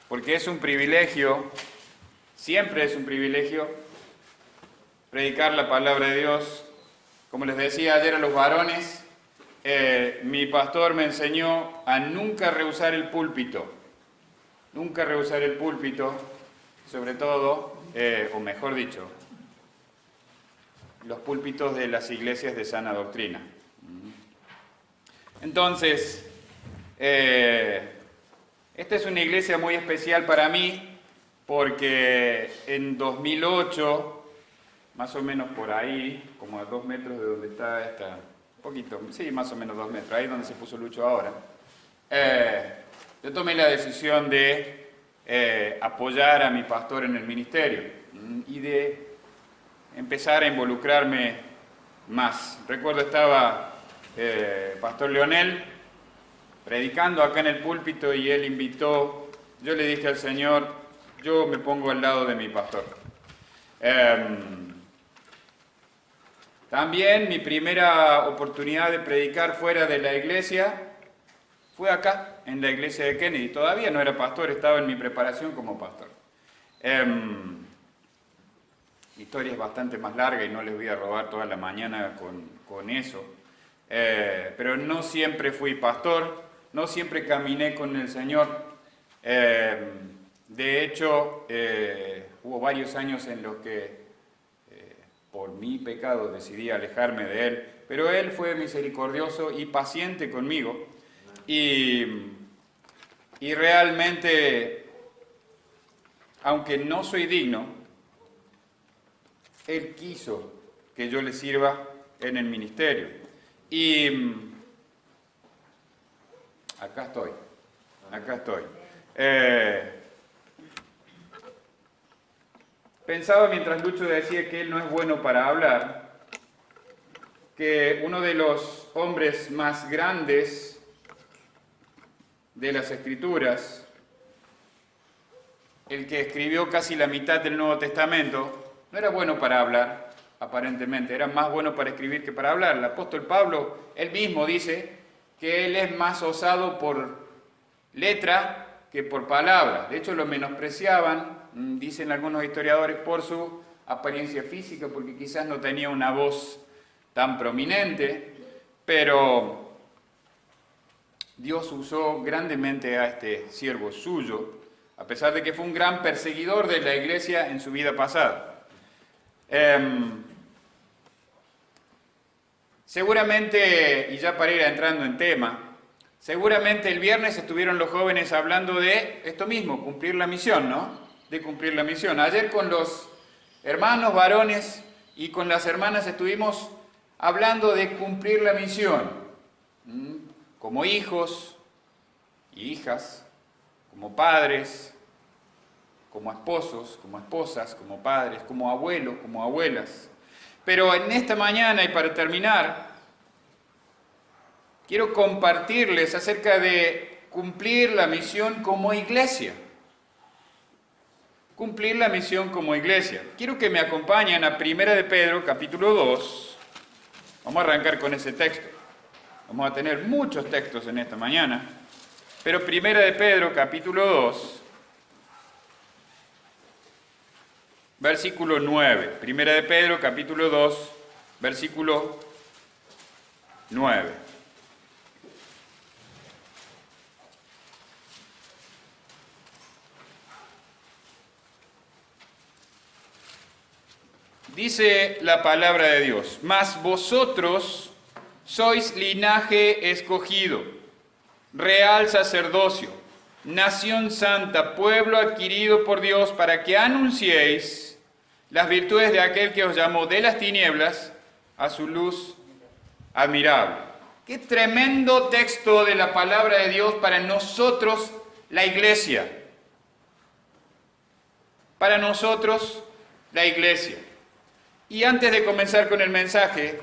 porque es un privilegio, siempre es un privilegio, predicar la palabra de Dios. Como les decía ayer a los varones, mi pastor me enseñó a nunca rehusar el púlpito, sobre todo, o mejor dicho, los púlpitos de las iglesias de sana doctrina. Entonces, esta es una iglesia muy especial para mí porque en 2008, más o menos por ahí, como a 2 metros de donde está esta, un poquito, sí, más o menos 2 metros, ahí donde se puso Lucho ahora, yo tomé la decisión de apoyar a mi pastor en el ministerio y de empezar a involucrarme más. Recuerdo estaba Pastor Leonel predicando acá en el púlpito y él invitó, yo le dije al Señor, yo me pongo al lado de mi pastor. También mi primera oportunidad de predicar fuera de la iglesia fue acá, en la iglesia de Kennedy. Todavía no era pastor, estaba en mi preparación como pastor. La historia es bastante más larga y no les voy a robar toda la mañana con eso. Pero no siempre fui pastor, no siempre caminé con el Señor. De hecho, hubo varios años en los que por mi pecado decidí alejarme de Él, pero Él fue misericordioso y paciente conmigo y realmente, aunque no soy digno, Él quiso que yo le sirva en el ministerio. Y acá estoy. Pensaba mientras Lucho decía que él no es bueno para hablar, que uno de los hombres más grandes de las Escrituras, el que escribió casi la mitad del Nuevo Testamento, no era bueno para hablar, aparentemente, era más bueno para escribir que para hablar. El apóstol Pablo, él mismo dice que él es más osado por letra que por palabra. De hecho, lo menospreciaban, dicen algunos historiadores, por su apariencia física, porque quizás no tenía una voz tan prominente, pero Dios usó grandemente a este siervo suyo, a pesar de que fue un gran perseguidor de la iglesia en su vida pasada. Seguramente, y ya para ir entrando en tema, seguramente el viernes estuvieron los jóvenes hablando de esto mismo, cumplir la misión, ¿no? De cumplir la misión. Ayer con los hermanos varones y con las hermanas estuvimos hablando de cumplir la misión, como hijos y hijas, como padres, como esposos, como esposas, como padres, como abuelos, como abuelas. Pero en esta mañana, y para terminar, quiero compartirles acerca de cumplir la misión como iglesia. Cumplir la misión como iglesia. Quiero que me acompañen a 1 de Pedro, capítulo 2. Vamos a arrancar con ese texto. Vamos a tener muchos textos en esta mañana. Pero 1 de Pedro, capítulo 2, versículo 9. 1 de Pedro, capítulo 2, versículo 9. Dice la palabra de Dios: mas vosotros sois linaje escogido, real sacerdocio, nación santa, pueblo adquirido por Dios, para que anunciéis las virtudes de aquel que os llamó de las tinieblas a su luz admirable. Qué tremendo texto de la palabra de Dios para nosotros, la iglesia. Para nosotros, la iglesia. Y antes de comenzar con el mensaje,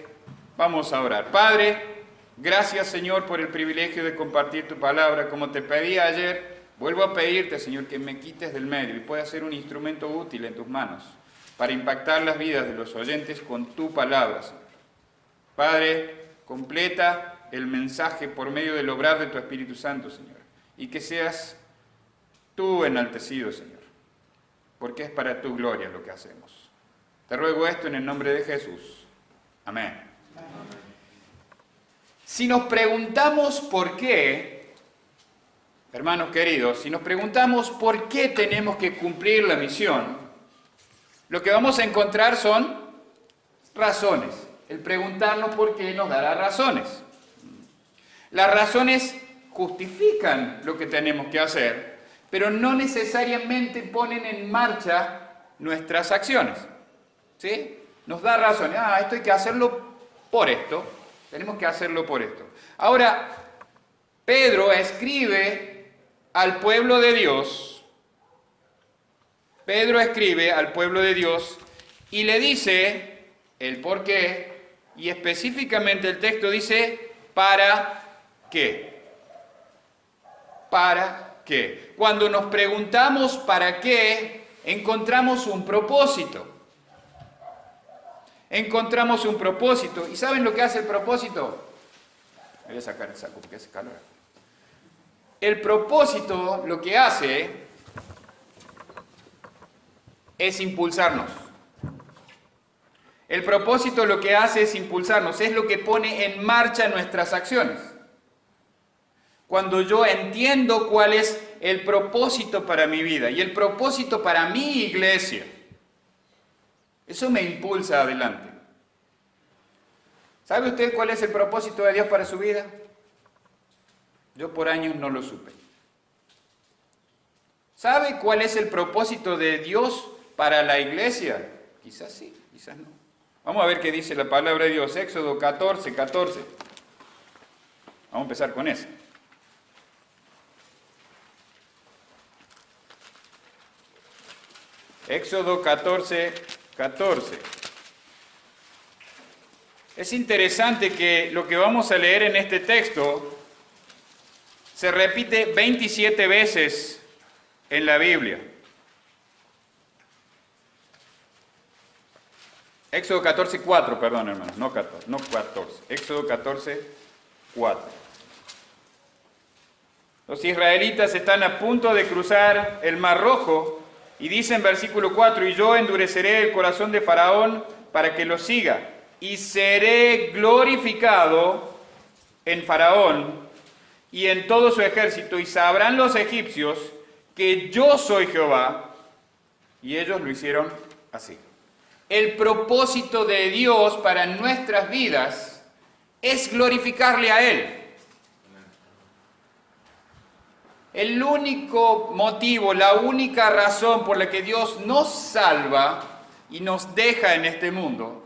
vamos a orar. Padre, gracias, Señor, por el privilegio de compartir tu palabra. Como te pedí ayer, vuelvo a pedirte, Señor, que me quites del medio y pueda ser un instrumento útil en tus manos para impactar las vidas de los oyentes con tu palabra, Señor. Padre, completa el mensaje por medio del obrar de tu Espíritu Santo, Señor, y que seas Tú enaltecido, Señor, porque es para tu gloria lo que hacemos. Te ruego esto en el nombre de Jesús. Amén. Si nos preguntamos por qué, hermanos queridos, si nos preguntamos por qué tenemos que cumplir la misión, lo que vamos a encontrar son razones. El preguntarnos por qué nos dará razones. Las razones justifican lo que tenemos que hacer, pero no necesariamente ponen en marcha nuestras acciones. ¿Sí? Nos da razones. Esto hay que hacerlo por esto. Tenemos que hacerlo por esto. Ahora, Pedro escribe al pueblo de Dios. Pedro escribe al pueblo de Dios y le dice el por qué, y específicamente el texto dice, ¿para qué? ¿Para qué? Cuando nos preguntamos para qué, encontramos un propósito. Encontramos un propósito. ¿Y saben lo que hace el propósito? Me voy a sacar el saco porque hace calor. El propósito lo que hace es impulsarnos. El propósito lo que hace es impulsarnos, es lo que pone en marcha nuestras acciones. Cuando yo entiendo cuál es el propósito para mi vida y el propósito para mi iglesia, eso me impulsa adelante. ¿Sabe usted cuál es el propósito de Dios para su vida? Yo por años no lo supe. ¿Sabe cuál es el propósito de Dios para la iglesia? Quizás sí, quizás no. Vamos a ver qué dice la palabra de Dios. Éxodo 14. Vamos a empezar con eso. Éxodo 14. Es interesante que lo que vamos a leer en este texto se repite 27 veces en la Biblia. Éxodo 14:4, perdón hermanos, no 14. Éxodo 14:4. Los israelitas están a punto de cruzar el Mar Rojo y dice en versículo 4, y yo endureceré el corazón de Faraón para que lo siga, y seré glorificado en Faraón y en todo su ejército, y sabrán los egipcios que yo soy Jehová. Y ellos lo hicieron así. El propósito de Dios para nuestras vidas es glorificarle a Él. El único motivo, la única razón por la que Dios nos salva y nos deja en este mundo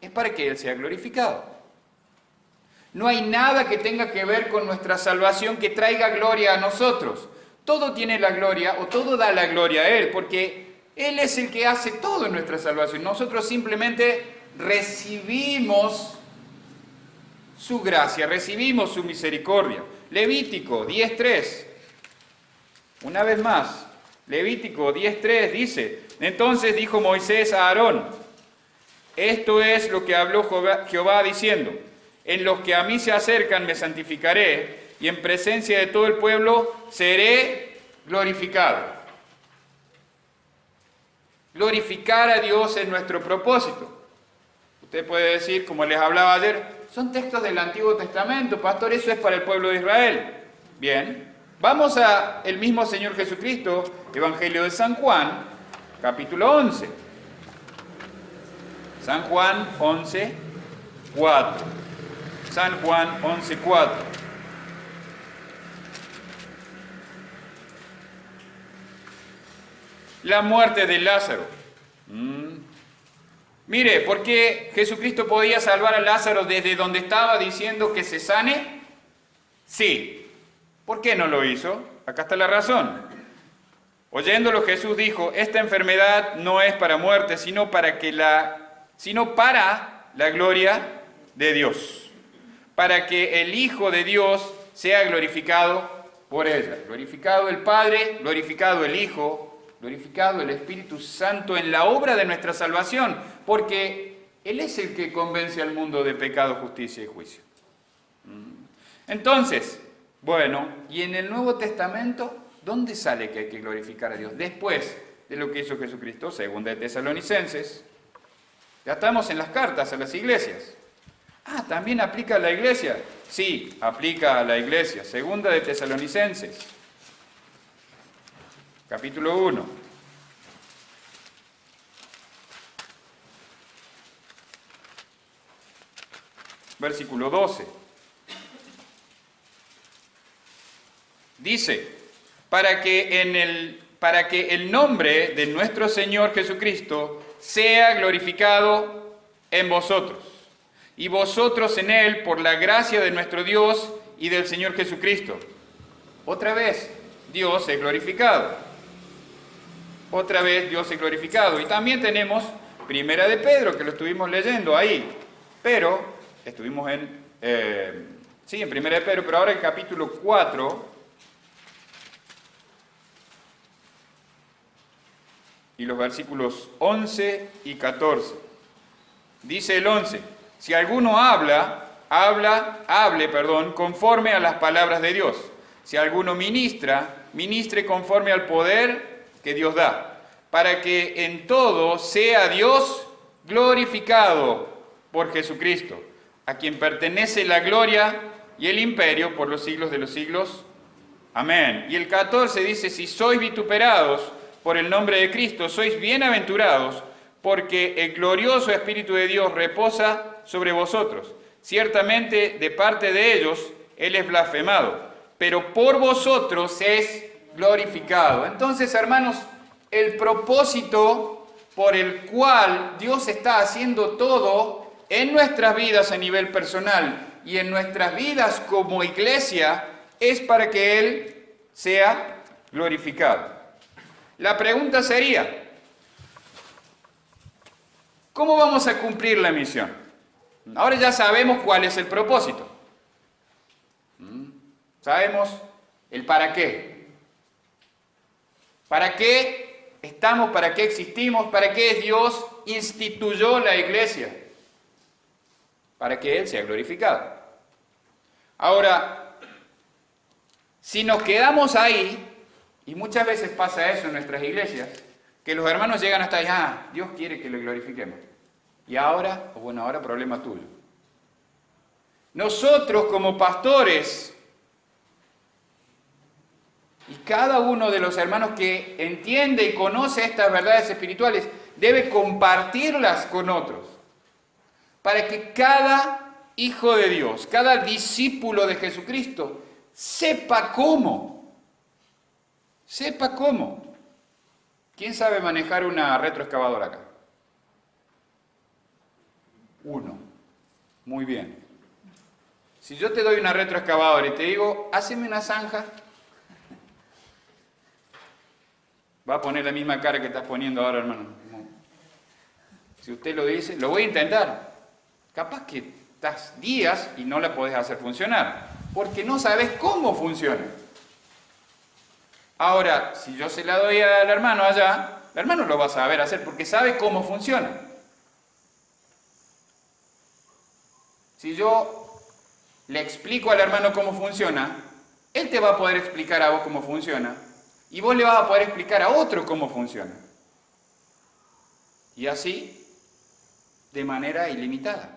es para que Él sea glorificado. No hay nada que tenga que ver con nuestra salvación que traiga gloria a nosotros. Todo tiene la gloria o todo da la gloria a Él, porque Él es el que hace todo en nuestra salvación. Nosotros simplemente recibimos su gracia, recibimos su misericordia. Levítico 10:3. Una vez más, Levítico 10:3 dice, entonces dijo Moisés a Aarón, esto es lo que habló Jehová diciendo, en los que a mí se acercan me santificaré, y en presencia de todo el pueblo seré glorificado. Glorificar a Dios es nuestro propósito. Usted puede decir, como les hablaba ayer, son textos del Antiguo Testamento, pastor, eso es para el pueblo de Israel. Bien, vamos a el mismo Señor Jesucristo, Evangelio de San Juan, capítulo 11. San Juan 11:4. San Juan 11:4. La muerte de Lázaro. Mire, ¿por qué Jesucristo podía salvar a Lázaro desde donde estaba diciendo que se sane? Sí. ¿Por qué no lo hizo? Acá está la razón. Oyéndolo Jesús dijo, esta enfermedad no es para muerte, sino para la gloria de Dios. Para que el Hijo de Dios sea glorificado por ella. Glorificado el Padre, glorificado el Hijo, glorificado el Espíritu Santo en la obra de nuestra salvación, porque Él es el que convence al mundo de pecado, justicia y juicio. Entonces, bueno, ¿y en el Nuevo Testamento ¿Dónde sale que hay que glorificar a Dios? Después de lo que hizo Jesucristo, segunda de Tesalonicenses. Ya estamos en las cartas a las iglesias. Ah, ¿también aplica a la iglesia? Sí, aplica a la iglesia. Segunda de Tesalonicenses, capítulo 1. Versículo 12. Dice, para que el nombre de nuestro Señor Jesucristo sea glorificado en vosotros, y vosotros en Él por la gracia de nuestro Dios y del Señor Jesucristo. Otra vez, Dios es glorificado. Otra vez, Dios es glorificado. Y también tenemos Primera de Pedro, que lo estuvimos leyendo ahí. Pero, estuvimos en Primera de Pedro, pero ahora en capítulo 4, y los versículos 11 y 14. Dice el 11, si alguno hable, conforme a las palabras de Dios. Si alguno ministre conforme al poder que Dios da, para que en todo sea Dios glorificado por Jesucristo, a quien pertenece la gloria y el imperio por los siglos de los siglos. Amén. Y el 14 dice, si sois vituperados por el nombre de Cristo, sois bienaventurados, porque el glorioso Espíritu de Dios reposa sobre vosotros. Ciertamente, de parte de ellos, Él es blasfemado, pero por vosotros es glorificado. Entonces, hermanos, el propósito por el cual Dios está haciendo todo en nuestras vidas a nivel personal y en nuestras vidas como iglesia es para que Él sea glorificado. La pregunta sería, ¿cómo vamos a cumplir la misión? Ahora ya sabemos cuál es el propósito. Sabemos el para qué. ¿Para qué estamos? ¿Para qué existimos? ¿Para qué Dios instituyó la iglesia? Para que Él sea glorificado. Ahora, si nos quedamos ahí, y muchas veces pasa eso en nuestras iglesias, que los hermanos llegan hasta ahí, Dios quiere que le glorifiquemos. Y ahora, ahora problema tuyo. Nosotros como pastores, y cada uno de los hermanos que entiende y conoce estas verdades espirituales, debe compartirlas con otros, para que cada hijo de Dios, cada discípulo de Jesucristo, sepa cómo. Sepa cómo. ¿Quién sabe manejar una retroexcavadora acá? Uno. Muy bien. Si yo te doy una retroexcavadora y te digo, háceme una zanja, va a poner la misma cara que estás poniendo ahora, hermano. Si usted lo dice, lo voy a intentar. Capaz que estás días y no la podés hacer funcionar, porque no sabes cómo funciona. Ahora, si yo se la doy al hermano allá, el hermano lo va a saber hacer porque sabe cómo funciona. Si yo le explico al hermano cómo funciona, él te va a poder explicar a vos cómo funciona y vos le vas a poder explicar a otro cómo funciona. Y así, de manera ilimitada.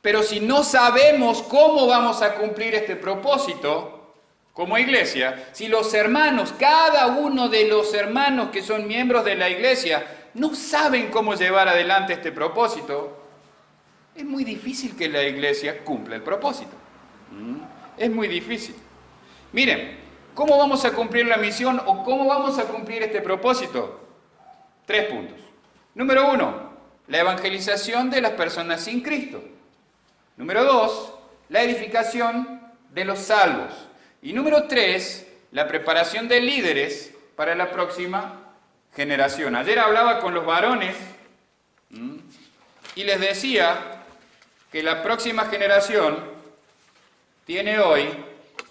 Pero si no sabemos cómo vamos a cumplir este propósito, como iglesia, si los hermanos, cada uno de los hermanos que son miembros de la iglesia, no saben cómo llevar adelante este propósito, es muy difícil que la iglesia cumpla el propósito. Es muy difícil. Miren, ¿cómo vamos a cumplir la misión o cómo vamos a cumplir este propósito? 3 puntos. Número 1, la evangelización de las personas sin Cristo. Número 2, la edificación de los salvos. Y número 3, la preparación de líderes para la próxima generación. Ayer hablaba con los varones y les decía que la próxima generación tiene hoy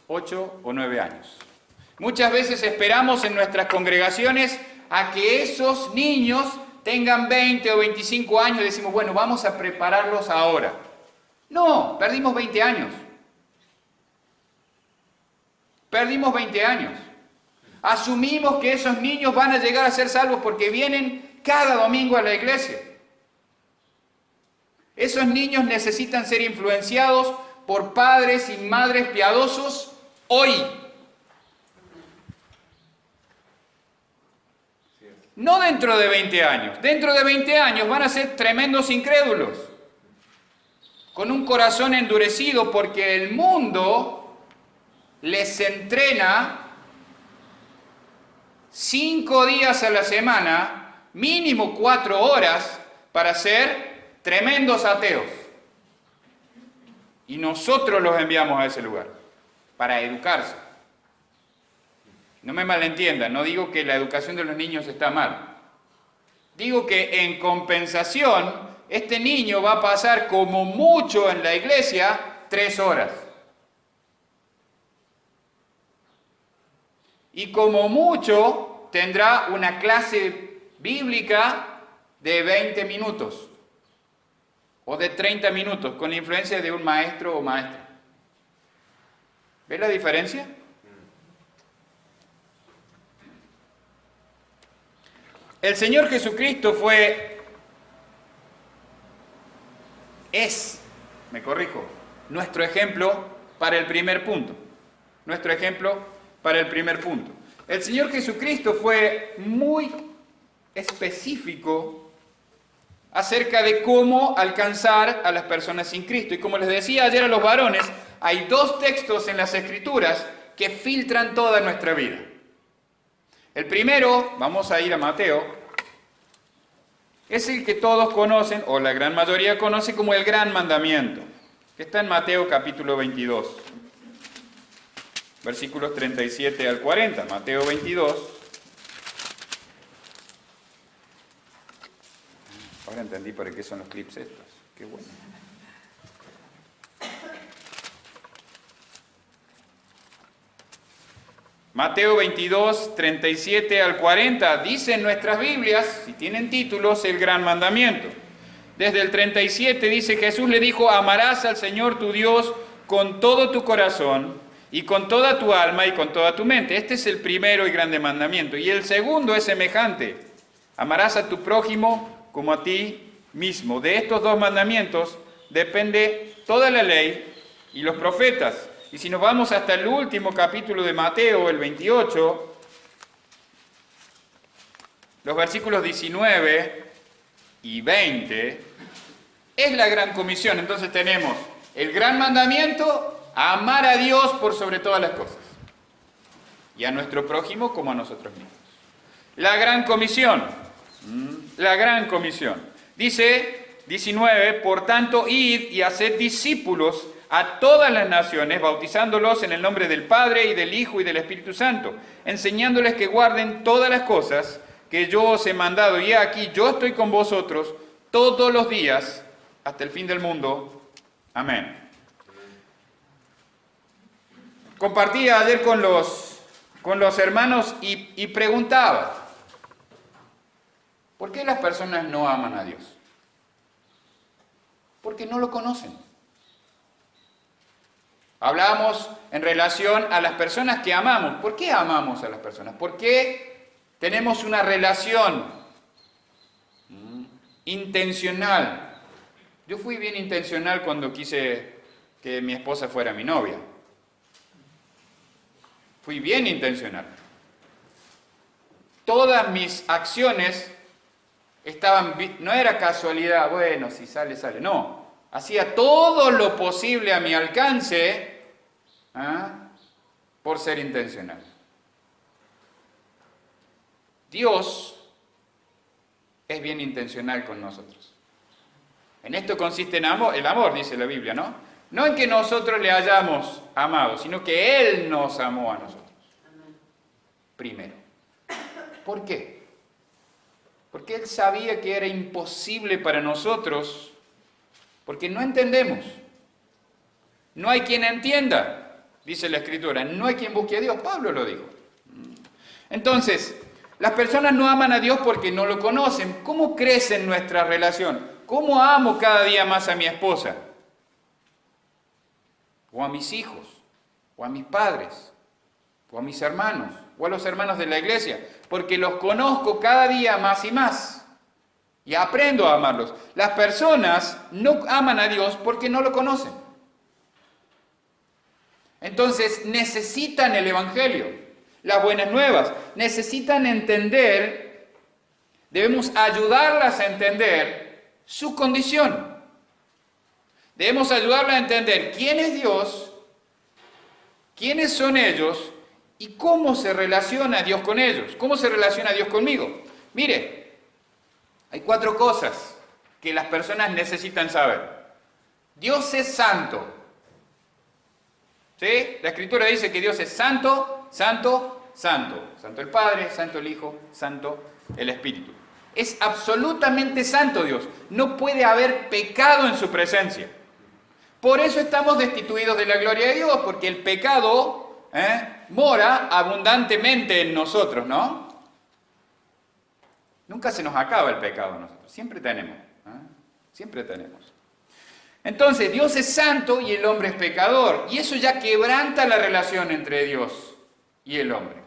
8 o 9 años. Muchas veces esperamos en nuestras congregaciones a que esos niños tengan 20 o 25 años y decimos, bueno, vamos a prepararlos ahora. No, perdimos 20 años. Perdimos 20 años. Asumimos que esos niños van a llegar a ser salvos porque vienen cada domingo a la iglesia. Esos niños necesitan ser influenciados por padres y madres piadosos hoy. No dentro de 20 años. Dentro de 20 años van a ser tremendos incrédulos, con un corazón endurecido porque el mundo les entrena 5 días a la semana, mínimo 4 horas, para ser tremendos ateos. Y nosotros los enviamos a ese lugar, para educarse. No me malentiendan, no digo que la educación de los niños está mal. Digo que en compensación, este niño va a pasar como mucho en la iglesia 3 horas. Y como mucho tendrá una clase bíblica de 20 minutos o de 30 minutos con la influencia de un maestro o maestra. ¿Ves la diferencia? El Señor Jesucristo es nuestro ejemplo para el primer punto. Nuestro ejemplo para el primer punto. El Señor Jesucristo fue muy específico acerca de cómo alcanzar a las personas sin Cristo. Y como les decía ayer a los varones, hay 2 textos en las Escrituras que filtran toda nuestra vida. El primero, vamos a ir a Mateo, es el que todos conocen, o la gran mayoría conoce como el gran mandamiento, que está en Mateo capítulo 22, versículos 37 al 40. Mateo 22. Ahora entendí para qué son los clips estos. Qué bueno. Mateo 22, 37 al 40, dice en nuestras Biblias, si tienen títulos, el gran mandamiento. Desde el 37 dice, Jesús le dijo, amarás al Señor tu Dios con todo tu corazón y con toda tu alma y con toda tu mente. Este es el primero y grande mandamiento. Y el segundo es semejante, amarás a tu prójimo como a ti mismo. De estos 2 mandamientos depende toda la ley y los profetas. Y si nos vamos hasta el último capítulo de Mateo, el 28, los versículos 19 y 20, es la gran comisión. Entonces tenemos el gran mandamiento, amar a Dios por sobre todas las cosas, y a nuestro prójimo como a nosotros mismos. La gran comisión, dice 19, por tanto, id y haced discípulos a todas las naciones, bautizándolos en el nombre del Padre y del Hijo y del Espíritu Santo, enseñándoles que guarden todas las cosas que yo os he mandado. Y aquí yo estoy con vosotros todos los días hasta el fin del mundo. Amén. Compartía ayer con los hermanos y preguntaba, ¿por qué las personas no aman a Dios? Porque no lo conocen. Hablamos en relación a las personas que amamos. ¿Por qué amamos a las personas? ¿Por qué tenemos una relación intencional? Yo fui bien intencional cuando quise que mi esposa fuera mi novia. Fui bien intencional. Todas mis acciones no era casualidad, bueno, si sale, sale. No, hacía todo lo posible a mi alcance por ser intencional. Dios es bien intencional con nosotros. En esto consiste el amor, dice la Biblia, ¿no? No en que nosotros le hayamos amado, sino que Él nos amó a nosotros. Primero. ¿Por qué? Porque Él sabía que era imposible para nosotros, porque no entendemos. No hay quien entienda, dice la Escritura. No hay quien busque a Dios. Pablo lo dijo. Entonces, las personas no aman a Dios porque no lo conocen. ¿Cómo crece nuestra relación? ¿Cómo amo cada día más a mi esposa? O a mis hijos, o a mis padres. o a mis hermanos, o a los hermanos de la iglesia, porque los conozco cada día más y más, y aprendo a amarlos. Las personas no aman a Dios porque no lo conocen. Entonces necesitan el Evangelio, las buenas nuevas, necesitan entender, debemos ayudarlas a entender su condición. Debemos ayudarlas a entender quién es Dios, quiénes son ellos y cómo se relaciona Dios con ellos, cómo se relaciona Dios conmigo. Mire, hay 4 cosas que las personas necesitan saber. Dios es santo. ¿Sí? La Escritura dice que Dios es santo, santo, santo. Santo el Padre, santo el Hijo, santo el Espíritu. Es absolutamente santo Dios. No puede haber pecado en su presencia. Por eso estamos destituidos de la gloria de Dios, porque el pecado mora abundantemente en nosotros, ¿no? Nunca se nos acaba el pecado en nosotros. Siempre tenemos. Siempre tenemos. Entonces, Dios es santo y el hombre es pecador. Y eso ya quebranta la relación entre Dios y el hombre.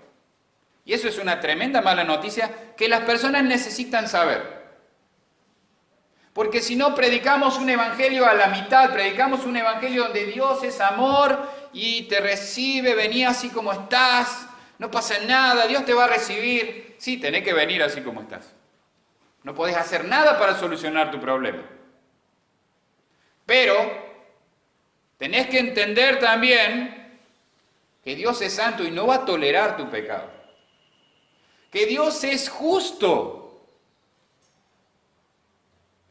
Y eso es una tremenda mala noticia que las personas necesitan saber. Porque si no, predicamos un evangelio a la mitad, predicamos un evangelio donde Dios es amor y te recibe, vení así como estás, no pasa nada, Dios te va a recibir. Sí, tenés que venir así como estás. No podés hacer nada para solucionar tu problema. Pero tenés que entender también que Dios es santo y no va a tolerar tu pecado. Que Dios es justo.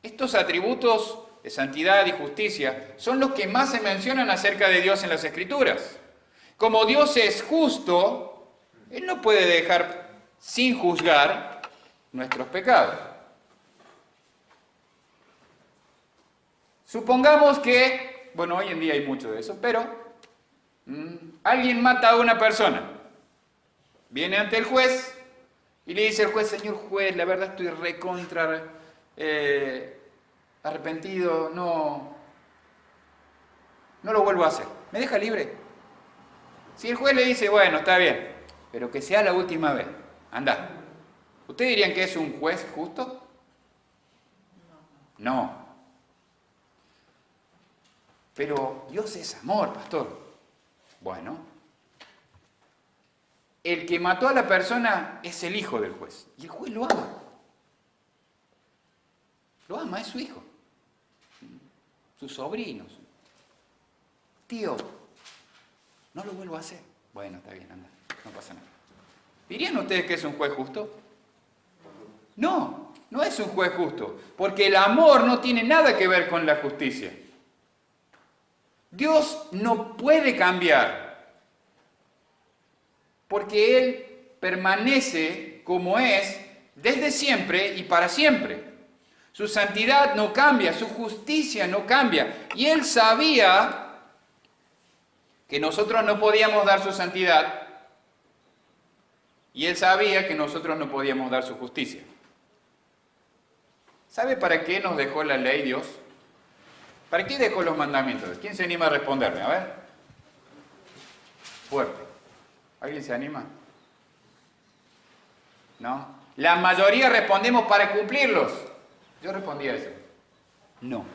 Estos atributos de santidad y justicia son los que más se mencionan acerca de Dios en las Escrituras. Como Dios es justo, Él no puede dejar sin juzgar nuestros pecados. Supongamos que, bueno, hoy en día hay mucho de eso, pero alguien mata a una persona. Viene ante el juez y le dice al juez: señor juez, la verdad estoy recontra arrepentido, no lo vuelvo a hacer. ¿Me deja libre? Si el juez le dice: bueno, está bien, pero que sea la última vez, anda. ¿Ustedes dirían que es un juez justo? No. Pero Dios es amor, pastor. Bueno, el que mató a la persona es el hijo del juez, y el juez lo ama. Lo ama, es su hijo, sus sobrinos. Tío, no lo vuelvo a hacer. Bueno, está bien, anda, no pasa nada. ¿Dirían ustedes que es un juez justo? No, no es un juez justo, porque el amor no tiene nada que ver con la justicia. Dios no puede cambiar, porque Él permanece como es desde siempre y para siempre. Su santidad no cambia, su justicia no cambia. Y Él sabía que nosotros no podíamos dar su santidad, y Él sabía que nosotros no podíamos dar su justicia. ¿Sabe para qué nos dejó la ley Dios? ¿Para qué dejó los mandamientos? ¿Quién se anima a responderme? A ver. Fuerte. ¿Alguien se anima? ¿No? La mayoría respondemos para cumplirlos. Yo respondí a eso. No.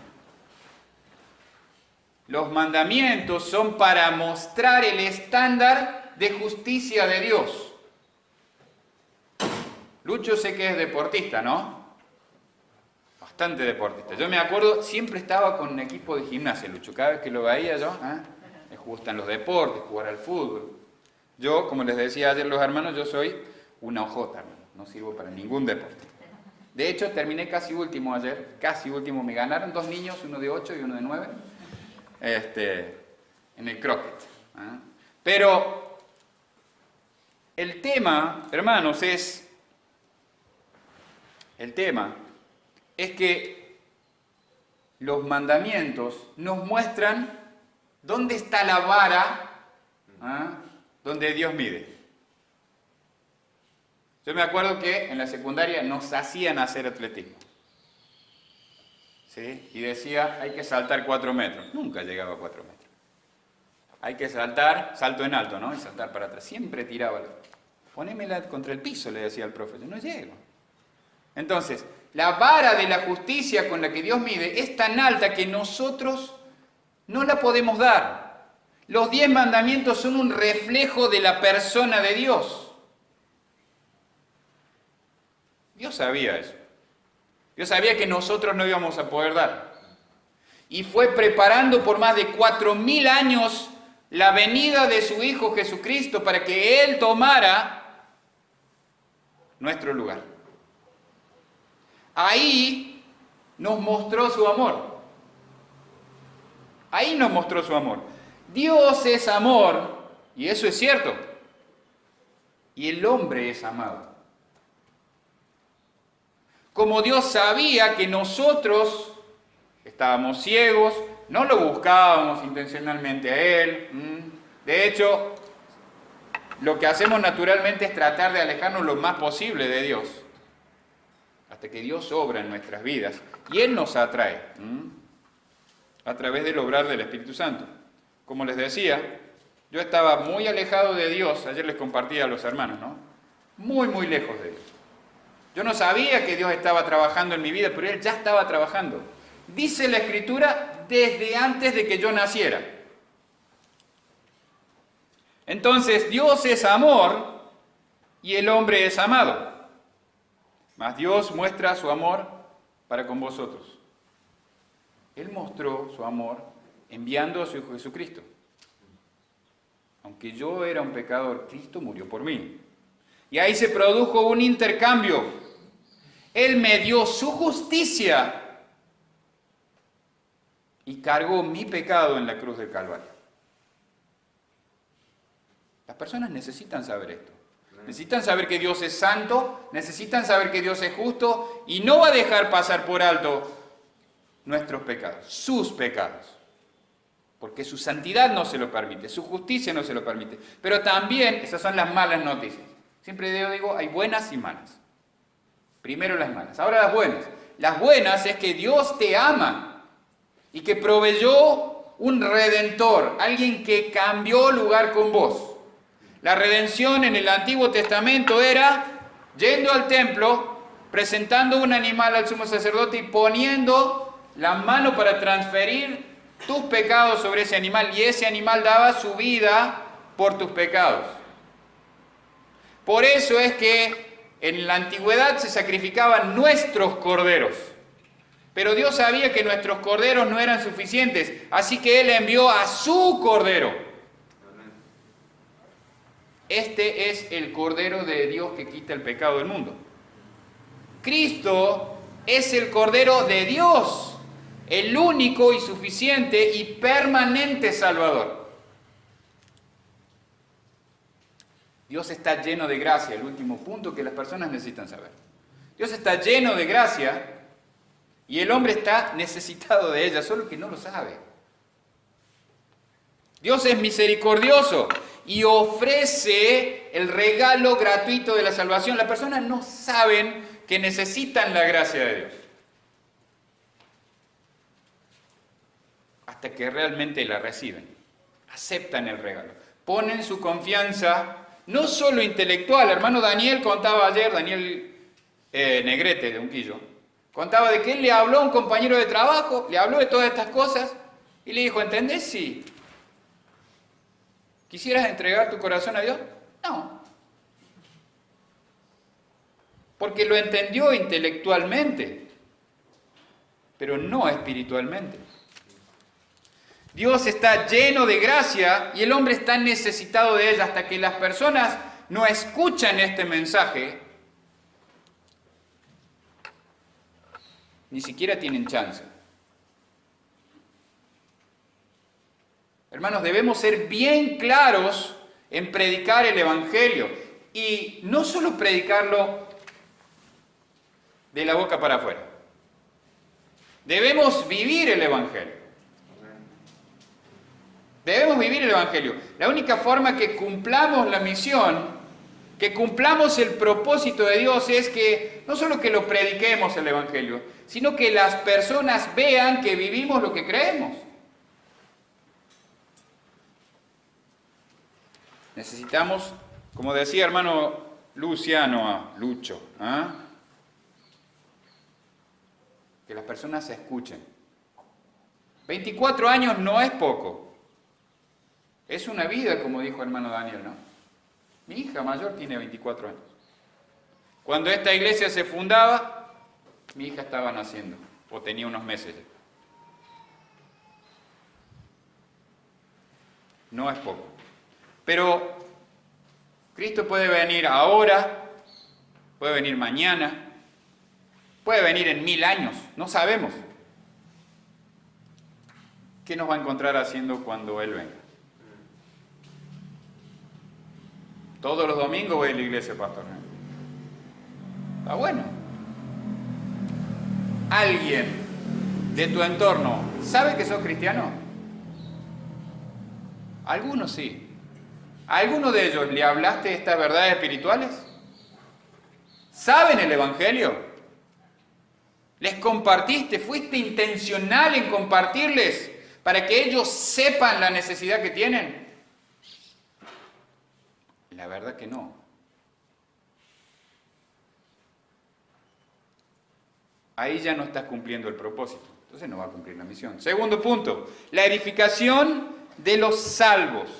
Los mandamientos son para mostrar el estándar de justicia de Dios. Lucho sé que es deportista, ¿no? Bastante deportista. Yo me acuerdo, siempre estaba con un equipo de gimnasia, Lucho. Cada vez que lo veía yo, me gustan los deportes, jugar al fútbol. Yo, como les decía ayer los hermanos, yo soy una ojota, no sirvo para ningún deporte. De hecho, terminé casi último ayer, casi último. Me ganaron 2 niños, uno de 8 y uno de 9, en el croquet. Pero el tema, hermanos, es que los mandamientos nos muestran dónde está la vara donde Dios mide. Yo me acuerdo que en la secundaria nos hacían hacer atletismo. ¿Sí? Y decía, hay que saltar 4 metros. Nunca llegaba a 4 metros. hay que saltar, salto en alto, ¿no? Y saltar para atrás. Siempre tiraba. Ponémela contra el piso, le decía al profe. Yo no llego. Entonces, la vara de la justicia con la que Dios mide es tan alta que nosotros no la podemos dar. Los 10 mandamientos son un reflejo de la persona de Dios. Dios sabía eso. Dios sabía que nosotros no íbamos a poder dar. Y fue preparando por más de 4000 años la venida de su Hijo Jesucristo para que Él tomara nuestro lugar. Ahí nos mostró su amor. Ahí nos mostró su amor. Dios es amor, y eso es cierto. Y el hombre es amado. Como Dios sabía que nosotros estábamos ciegos, no lo buscábamos intencionalmente a Él. De hecho, lo que hacemos naturalmente es tratar de alejarnos lo más posible de Dios, hasta que Dios obra en nuestras vidas y Él nos atrae a través del obrar del Espíritu Santo. Como les decía, yo estaba muy alejado de Dios, ayer les compartía a los hermanos, ¿no? Muy, muy lejos de Dios. Yo no sabía que Dios estaba trabajando en mi vida, pero Él ya estaba trabajando. Dice la Escritura, desde antes de que yo naciera. Entonces, Dios es amor y el hombre es amado. Mas Dios muestra su amor para con vosotros. Él mostró su amor enviando a su Hijo Jesucristo. Aunque yo era un pecador, Cristo murió por mí. Y ahí se produjo un intercambio. Él me dio su justicia y cargó mi pecado en la cruz del Calvario. Las personas necesitan saber esto. Necesitan saber que Dios es santo, necesitan saber que Dios es justo y no va a dejar pasar por alto nuestros pecados, sus pecados. Porque su santidad no se lo permite, su justicia no se lo permite. Pero también, esas son las malas noticias. Siempre digo, hay buenas y malas. Primero las malas, ahora las buenas. Las buenas es que Dios te ama y que proveyó un redentor, alguien que cambió lugar con vos. La redención en el Antiguo Testamento era yendo al templo, presentando un animal al sumo sacerdote y poniendo la mano para transferir tus pecados sobre ese animal, y ese animal daba su vida por tus pecados. Por eso es que en la antigüedad se sacrificaban nuestros corderos. Pero Dios sabía que nuestros corderos no eran suficientes, así que Él envió a su cordero. Este es el cordero de Dios que quita el pecado del mundo. Cristo es el cordero de Dios, el único y suficiente y permanente Salvador. Dios está lleno de gracia, el último punto que las personas necesitan saber. Dios está lleno de gracia y el hombre está necesitado de ella, solo que no lo sabe. Dios es misericordioso y ofrece el regalo gratuito de la salvación. Las personas no saben que necesitan la gracia de Dios hasta que realmente la reciben, aceptan el regalo, ponen su confianza no solo intelectual. Hermano Daniel contaba ayer, Daniel Negrete de Unquillo, contaba de que él le habló a un compañero de trabajo, le habló de todas estas cosas y le dijo, ¿entendés? Sí. ¿Quisieras entregar tu corazón a Dios? No. Porque lo entendió intelectualmente, pero no espiritualmente. Dios está lleno de gracia y el hombre está necesitado de ella. Hasta que las personas no escuchan este mensaje, ni siquiera tienen chance. Hermanos, debemos ser bien claros en predicar el Evangelio. Y no solo predicarlo de la boca para afuera. Debemos vivir el Evangelio. Debemos vivir el Evangelio. La única forma que cumplamos la misión, que cumplamos el propósito de Dios, es que no solo que lo prediquemos el Evangelio, sino que las personas vean que vivimos lo que creemos. Necesitamos, como decía hermano Luciano, Lucho, que las personas se escuchen. 24 años no es poco. Es una vida, como dijo hermano Daniel, ¿no? Mi hija mayor tiene 24 años. Cuando esta iglesia se fundaba, mi hija estaba naciendo, o tenía unos meses. No es poco. Pero Cristo puede venir ahora, puede venir mañana, puede venir en 1000 años, no sabemos. ¿Qué nos va a encontrar haciendo cuando Él venga? Todos los domingos voy a la iglesia, pastor. Está bueno. ¿Alguien de tu entorno sabe que sos cristiano? Algunos sí. ¿A alguno de ellos le hablaste de estas verdades espirituales? ¿Saben el Evangelio? ¿Les compartiste? ¿Fuiste intencional en compartirles para que ellos sepan la necesidad que tienen? La verdad que no. Ahí ya no estás cumpliendo el propósito. Entonces no va a cumplir la misión. Segundo punto, la edificación de los salvos.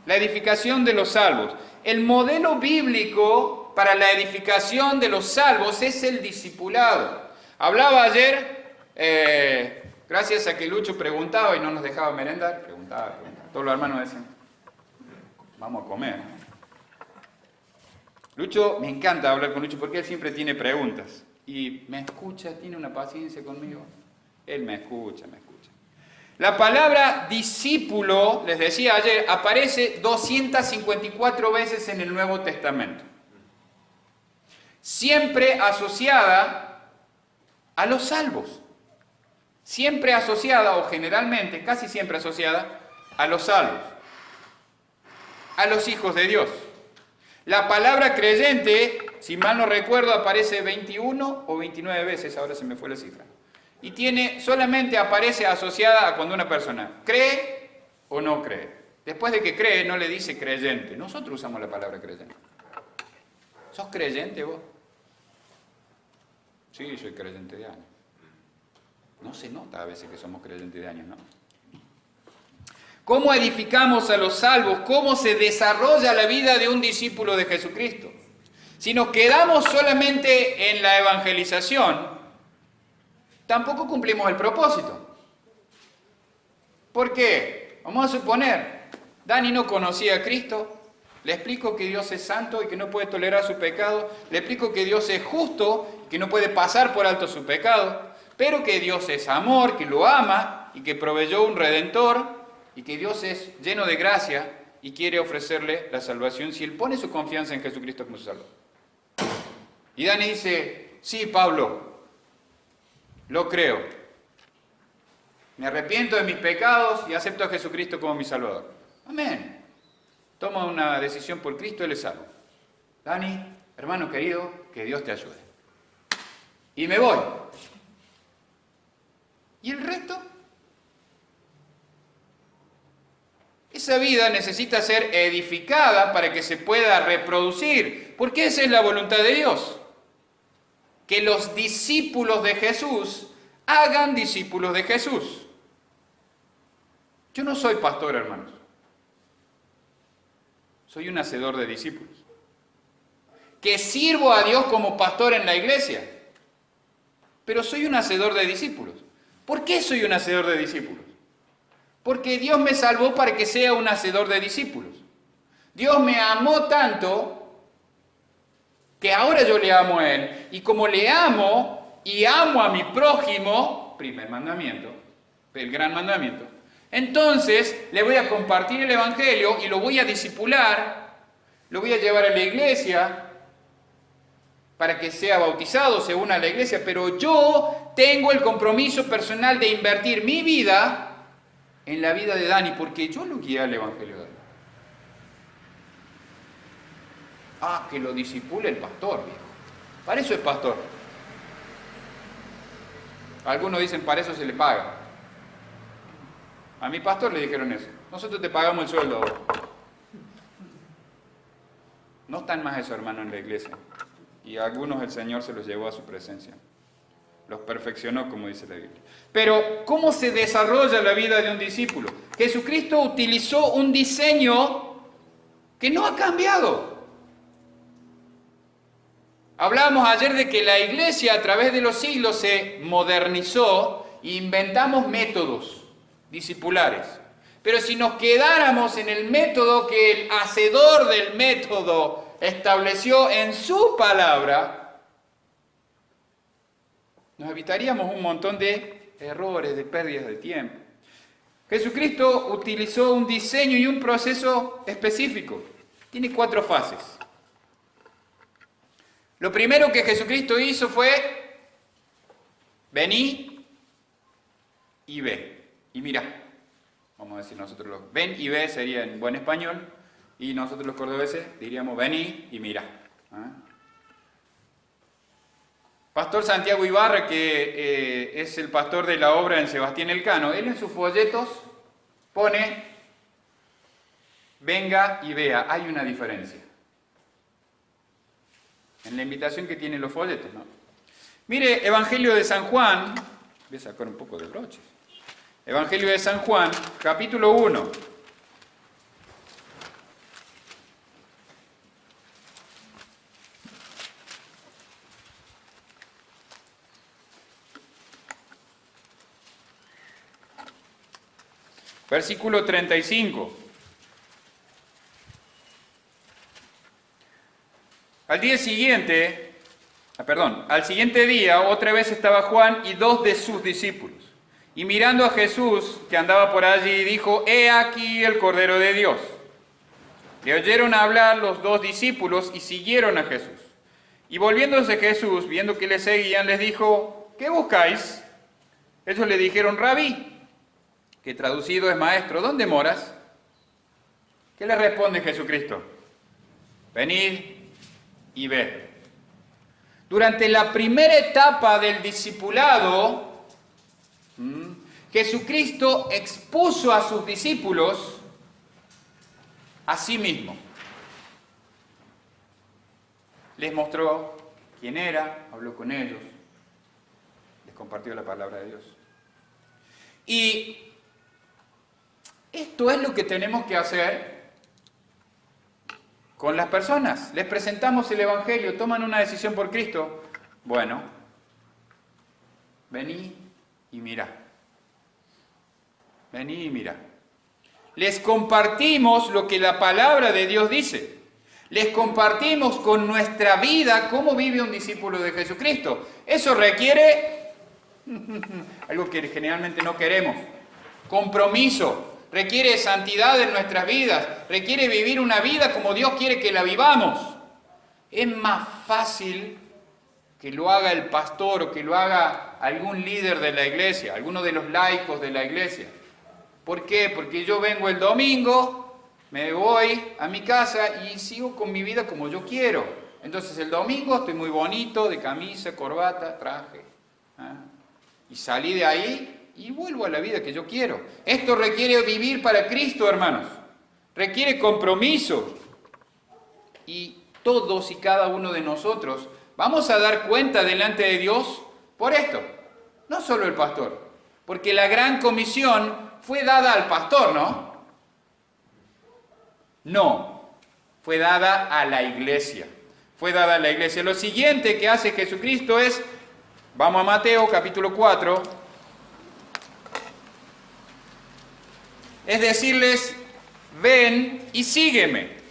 La edificación de los salvos. El modelo bíblico para la edificación de los salvos es el discipulado. Hablaba ayer, gracias a que Lucho preguntaba y no nos dejaba merendar, preguntaba. Todos los hermanos decían, vamos a comer. Lucho, me encanta hablar con Lucho porque él siempre tiene preguntas. Y me escucha, tiene una paciencia conmigo. Él me escucha. La palabra discípulo, les decía ayer, aparece 254 veces en el Nuevo Testamento. Siempre asociada a los salvos. Siempre asociada, o generalmente, casi siempre asociada, a los salvos. A los hijos de Dios. La palabra creyente, si mal no recuerdo, aparece 21 o 29 veces, ahora se me fue la cifra. Y solamente aparece asociada a cuando una persona cree o no cree. Después de que cree, no le dice creyente. Nosotros usamos la palabra creyente. ¿Sos creyente vos? Sí, soy creyente de años. No se nota a veces que somos creyentes de años, ¿no? ¿Cómo edificamos a los salvos? ¿Cómo se desarrolla la vida de un discípulo de Jesucristo? Si nos quedamos solamente en la evangelización, tampoco cumplimos el propósito. ¿Por qué? Vamos a suponer, Dani no conocía a Cristo, le explico que Dios es santo y que no puede tolerar su pecado, le explico que Dios es justo, que no puede pasar por alto su pecado, pero que Dios es amor, que lo ama y que proveyó un redentor y que Dios es lleno de gracia y quiere ofrecerle la salvación si él pone su confianza en Jesucristo como su Salvador. Y Dani dice, sí, Pablo, lo creo. Me arrepiento de mis pecados y acepto a Jesucristo como mi Salvador. Amén. Toma una decisión por Cristo, Él es salvo. Dani, hermano querido, que Dios te ayude. Y me voy. ¿Y el resto? Esa vida necesita ser edificada para que se pueda reproducir, porque esa es la voluntad de Dios. Que los discípulos de Jesús hagan discípulos de Jesús. Yo no soy pastor, hermanos. Soy un hacedor de discípulos. Que sirvo a Dios como pastor en la iglesia. Pero soy un hacedor de discípulos. ¿Por qué soy un hacedor de discípulos? Porque Dios me salvó para que sea un hacedor de discípulos. Dios me amó tanto que ahora yo le amo a Él. Y como le amo y amo a mi prójimo, primer mandamiento, el gran mandamiento, entonces le voy a compartir el Evangelio y lo voy a discipular, lo voy a llevar a la iglesia para que sea bautizado, se una a la iglesia, pero yo tengo el compromiso personal de invertir mi vida en la vida de Dani, porque yo lo guié al Evangelio de Dani. Que lo disipule el pastor, viejo. Para eso es pastor. Algunos dicen, para eso se le paga. A mi pastor le dijeron eso. Nosotros te pagamos el sueldo ahora. No están más esos hermanos en la iglesia. Y a algunos el Señor se los llevó a su presencia. Los perfeccionó, como dice la Biblia. Pero, ¿cómo se desarrolla la vida de un discípulo? Jesucristo utilizó un diseño que no ha cambiado. Hablábamos ayer de que la iglesia a través de los siglos se modernizó e inventamos métodos discipulares. Pero si nos quedáramos en el método que el hacedor del método estableció en su palabra, nos evitaríamos un montón de errores, de pérdidas de tiempo. Jesucristo utilizó un diseño y un proceso específico. Tiene 4 fases. Lo primero que Jesucristo hizo fue: vení y ve, y mirá. Vamos a decir nosotros los ven y ve sería en buen español, y nosotros los cordobeses diríamos vení y mirá. Pastor Santiago Ibarra, que es el pastor de la obra en Sebastián Elcano, él en sus folletos pone venga y vea. Hay una diferencia en la invitación que tienen los folletos, ¿no? Mire, Evangelio de San Juan, voy a sacar un poco de broche. Evangelio de San Juan, capítulo 1. Versículo 35. Al siguiente día, otra vez estaba Juan y 2 de sus discípulos. Y mirando a Jesús, que andaba por allí, dijo: He aquí el Cordero de Dios. Le oyeron hablar los 2 discípulos y siguieron a Jesús. Y volviéndose Jesús, viendo que le seguían, les dijo: ¿Qué buscáis? Ellos le dijeron: Rabí, que traducido es maestro, ¿dónde moras? ¿Qué le responde Jesucristo? Venid y ved. Durante la primera etapa del discipulado, Jesucristo expuso a sus discípulos a sí mismo. Les mostró quién era, habló con ellos, les compartió la palabra de Dios. Y esto es lo que tenemos que hacer con las personas. Les presentamos el Evangelio, toman una decisión por Cristo. Bueno, vení y mirá. Vení y mirá. Les compartimos lo que la palabra de Dios dice. Les compartimos con nuestra vida cómo vive un discípulo de Jesucristo. Eso requiere algo que generalmente no queremos: compromiso. Requiere santidad en nuestras vidas. Requiere vivir una vida como Dios quiere que la vivamos. Es más fácil que lo haga el pastor o que lo haga algún líder de la iglesia, alguno de los laicos de la iglesia. ¿Por qué? Porque yo vengo el domingo, me voy a mi casa y sigo con mi vida como yo quiero. Entonces el domingo estoy muy bonito, de camisa, corbata, traje. Y salí de ahí y vuelvo a la vida que yo quiero. Esto requiere vivir para Cristo, hermanos. Requiere compromiso. Y todos y cada uno de nosotros vamos a dar cuenta delante de Dios por esto. No solo el pastor. Porque la gran comisión fue dada al pastor, ¿no? No. Fue dada a la iglesia. Fue dada a la iglesia. Lo siguiente que hace Jesucristo es, vamos a Mateo capítulo 4, es decirles: ven y sígueme.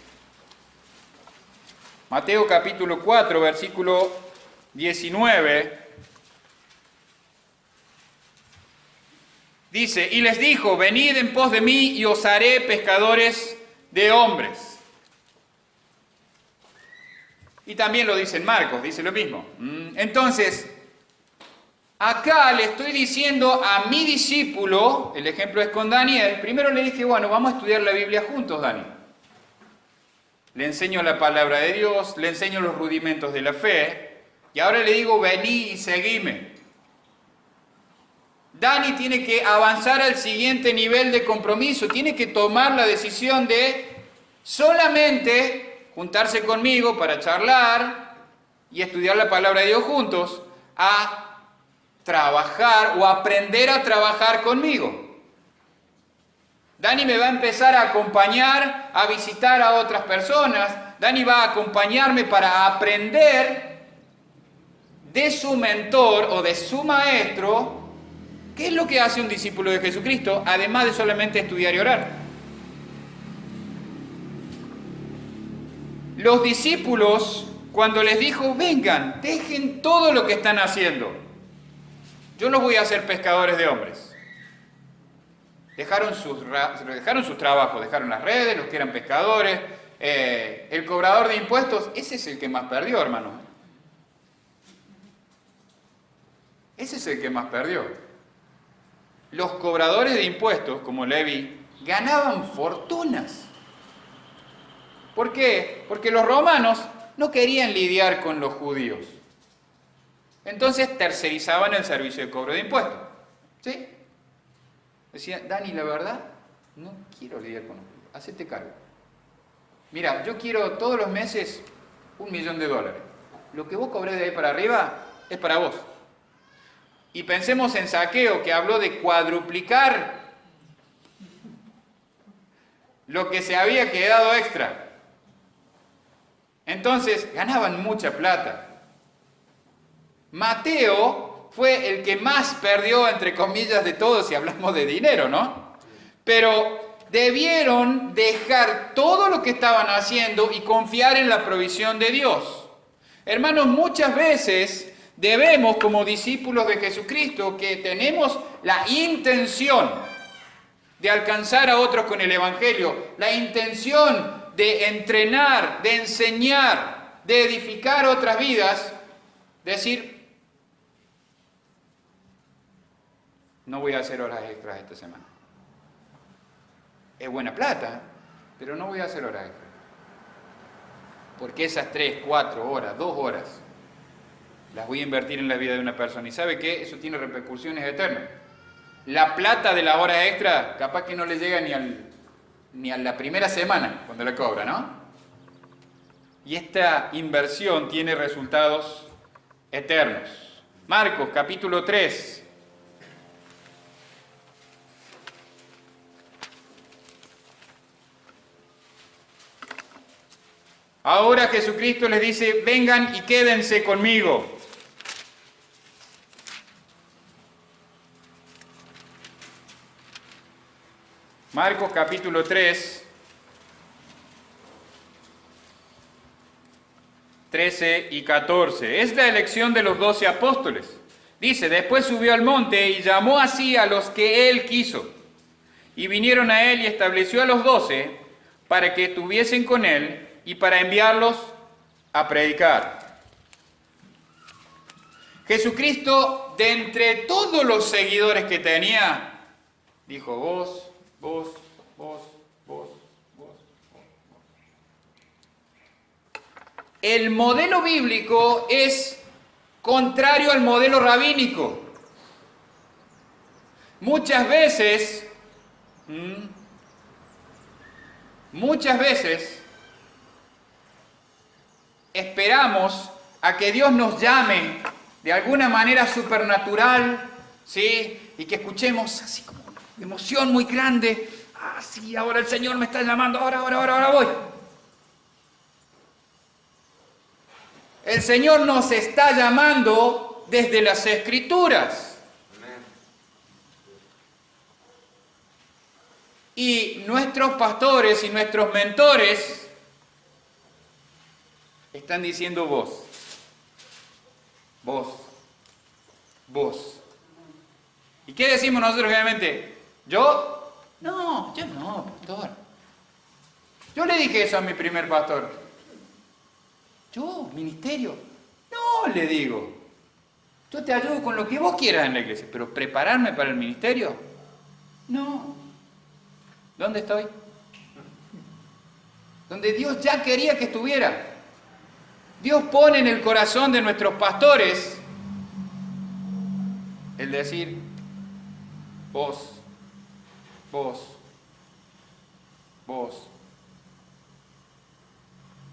Mateo capítulo 4, versículo 19. Dice: y les dijo: venid en pos de mí y os haré pescadores de hombres. Y también lo dice en Marcos, dice lo mismo. Entonces, acá le estoy diciendo a mi discípulo, el ejemplo es con Daniel. Primero le dije: bueno, vamos a estudiar la Biblia juntos, Dani. Le enseño la palabra de Dios, le enseño los rudimentos de la fe, y ahora le digo: vení y seguime. Dani tiene que avanzar al siguiente nivel de compromiso, tiene que tomar la decisión de solamente juntarse conmigo para charlar y estudiar la palabra de Dios juntos, a trabajar o aprender a trabajar conmigo. Dani me va a empezar a acompañar a visitar a otras personas. Dani va a acompañarme para aprender de su mentor o de su maestro qué es lo que hace un discípulo de Jesucristo, además de solamente estudiar y orar. Los discípulos, cuando les dijo, vengan, dejen todo lo que están haciendo, yo los voy a hacer pescadores de hombres. Dejaron sus trabajos, dejaron las redes, los que eran pescadores. El cobrador de impuestos, ese es el que más perdió, hermano. Ese es el que más perdió. Los cobradores de impuestos, como Levi, ganaban fortunas. ¿Por qué? Porque los romanos no querían lidiar con los judíos. Entonces tercerizaban el servicio de cobro de impuestos. ¿Sí? Decía, Dani, la verdad, no quiero lidiar con los judíos. Hacete cargo. Mira, yo quiero todos los meses $1.000.000. Lo que vos cobrés de ahí para arriba es para vos. Y pensemos en Zaqueo, que habló de cuadruplicar lo que se había quedado extra. Entonces, ganaban mucha plata. Mateo fue el que más perdió, entre comillas, de todos, si hablamos de dinero, ¿no? Pero debieron dejar todo lo que estaban haciendo y confiar en la provisión de Dios. Hermanos, muchas veces debemos, como discípulos de Jesucristo, que tenemos la intención de alcanzar a otros con el Evangelio, la intención de entrenar, de enseñar, de edificar otras vidas, decir, no voy a hacer horas extras esta semana. Es buena plata, pero no voy a hacer horas extras. Porque esas 3, 4 horas, 2 horas, las voy a invertir en la vida de una persona. ¿Y sabe qué? Eso tiene repercusiones eternas. La plata de la hora extra, capaz que no le llega ni a la primera semana cuando la cobra, ¿no? Y esta inversión tiene resultados eternos. Marcos, capítulo 3. Ahora Jesucristo les dice, vengan y quédense conmigo. Marcos capítulo 3, 13 y 14. Es la elección de los 12 apóstoles. Dice, después subió al monte y llamó así a los que él quiso. Y vinieron a él y estableció a los 12 para que estuviesen con él y para enviarlos a predicar. Jesucristo, de entre todos los seguidores que tenía, dijo, vos. El modelo bíblico es contrario al modelo rabínico. Muchas veces esperamos a que Dios nos llame de alguna manera supernatural, ¿sí? Y que escuchemos así como una emoción muy grande. Ah, sí, ahora el Señor me está llamando, ahora voy. El Señor nos está llamando desde las Escrituras. Y nuestros pastores y nuestros mentores están diciendo vos. ¿Y qué decimos nosotros generalmente? ¿Yo? No, yo no, pastor. Yo le dije eso a mi primer pastor. ¿Yo? ¿Ministerio? No, le digo. Yo te ayudo con lo que vos quieras en la iglesia, pero ¿prepararme para el ministerio? No. ¿Dónde estoy? Donde Dios ya quería que estuviera. Dios pone en el corazón de nuestros pastores el decir, vos.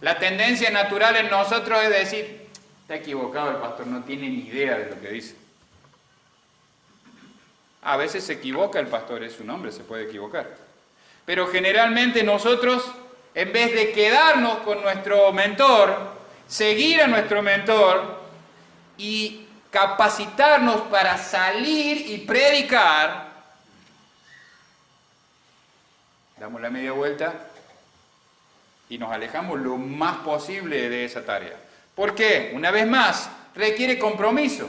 La tendencia natural en nosotros es decir, está equivocado el pastor, no tiene ni idea de lo que dice. A veces se equivoca el pastor, es un hombre, se puede equivocar. Pero generalmente nosotros, en vez de quedarnos con nuestro mentor, seguir a nuestro mentor y capacitarnos para salir y predicar, damos la media vuelta y nos alejamos lo más posible de esa tarea. ¿Por qué? Una vez más, requiere compromiso.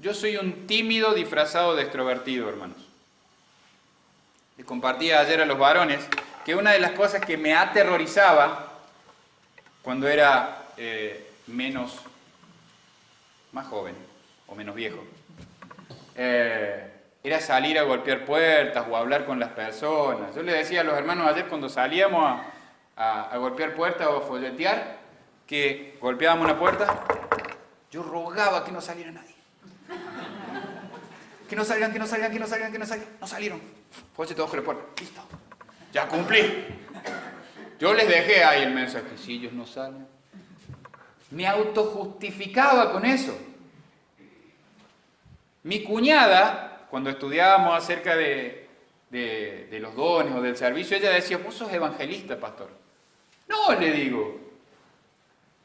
Yo soy un tímido disfrazado de extrovertido, hermanos. Les compartía ayer a los varones que una de las cosas que me aterrorizaba cuando era más joven o menos viejo, era salir a golpear puertas o hablar con las personas. Yo le decía a los hermanos ayer cuando salíamos a golpear puertas o a folletear, que golpeábamos una puerta, yo rogaba que no saliera nadie. Que no salgan. No salieron. Folleto bajo la puerta. Listo. Ya cumplí. Yo les dejé ahí el mensaje. Si ellos no salen. Me autojustificaba con eso. Mi cuñada, cuando estudiábamos acerca de los dones o del servicio, ella decía, vos sos evangelista, pastor. No, le digo.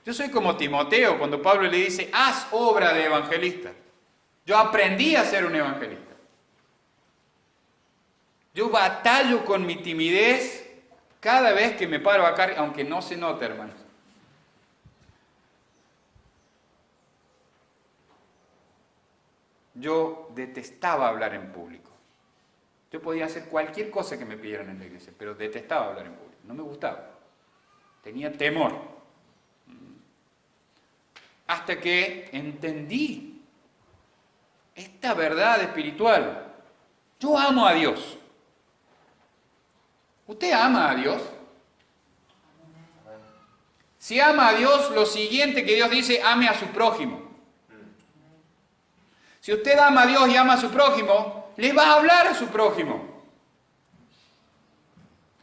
Yo soy como Timoteo, cuando Pablo le dice, haz obra de evangelista. Yo aprendí a ser un evangelista. Yo batallo con mi timidez cada vez que me paro acá, aunque no se note, hermanos. Yo detestaba hablar en público. Yo podía hacer cualquier cosa que me pidieran en la iglesia, pero detestaba hablar en público. No me gustaba. Tenía temor. Hasta que entendí esta verdad espiritual. Yo amo a Dios. ¿Usted ama a Dios? Si ama a Dios, lo siguiente que Dios dice, ame a su prójimo. Si usted ama a Dios y ama a su prójimo, le va a hablar a su prójimo.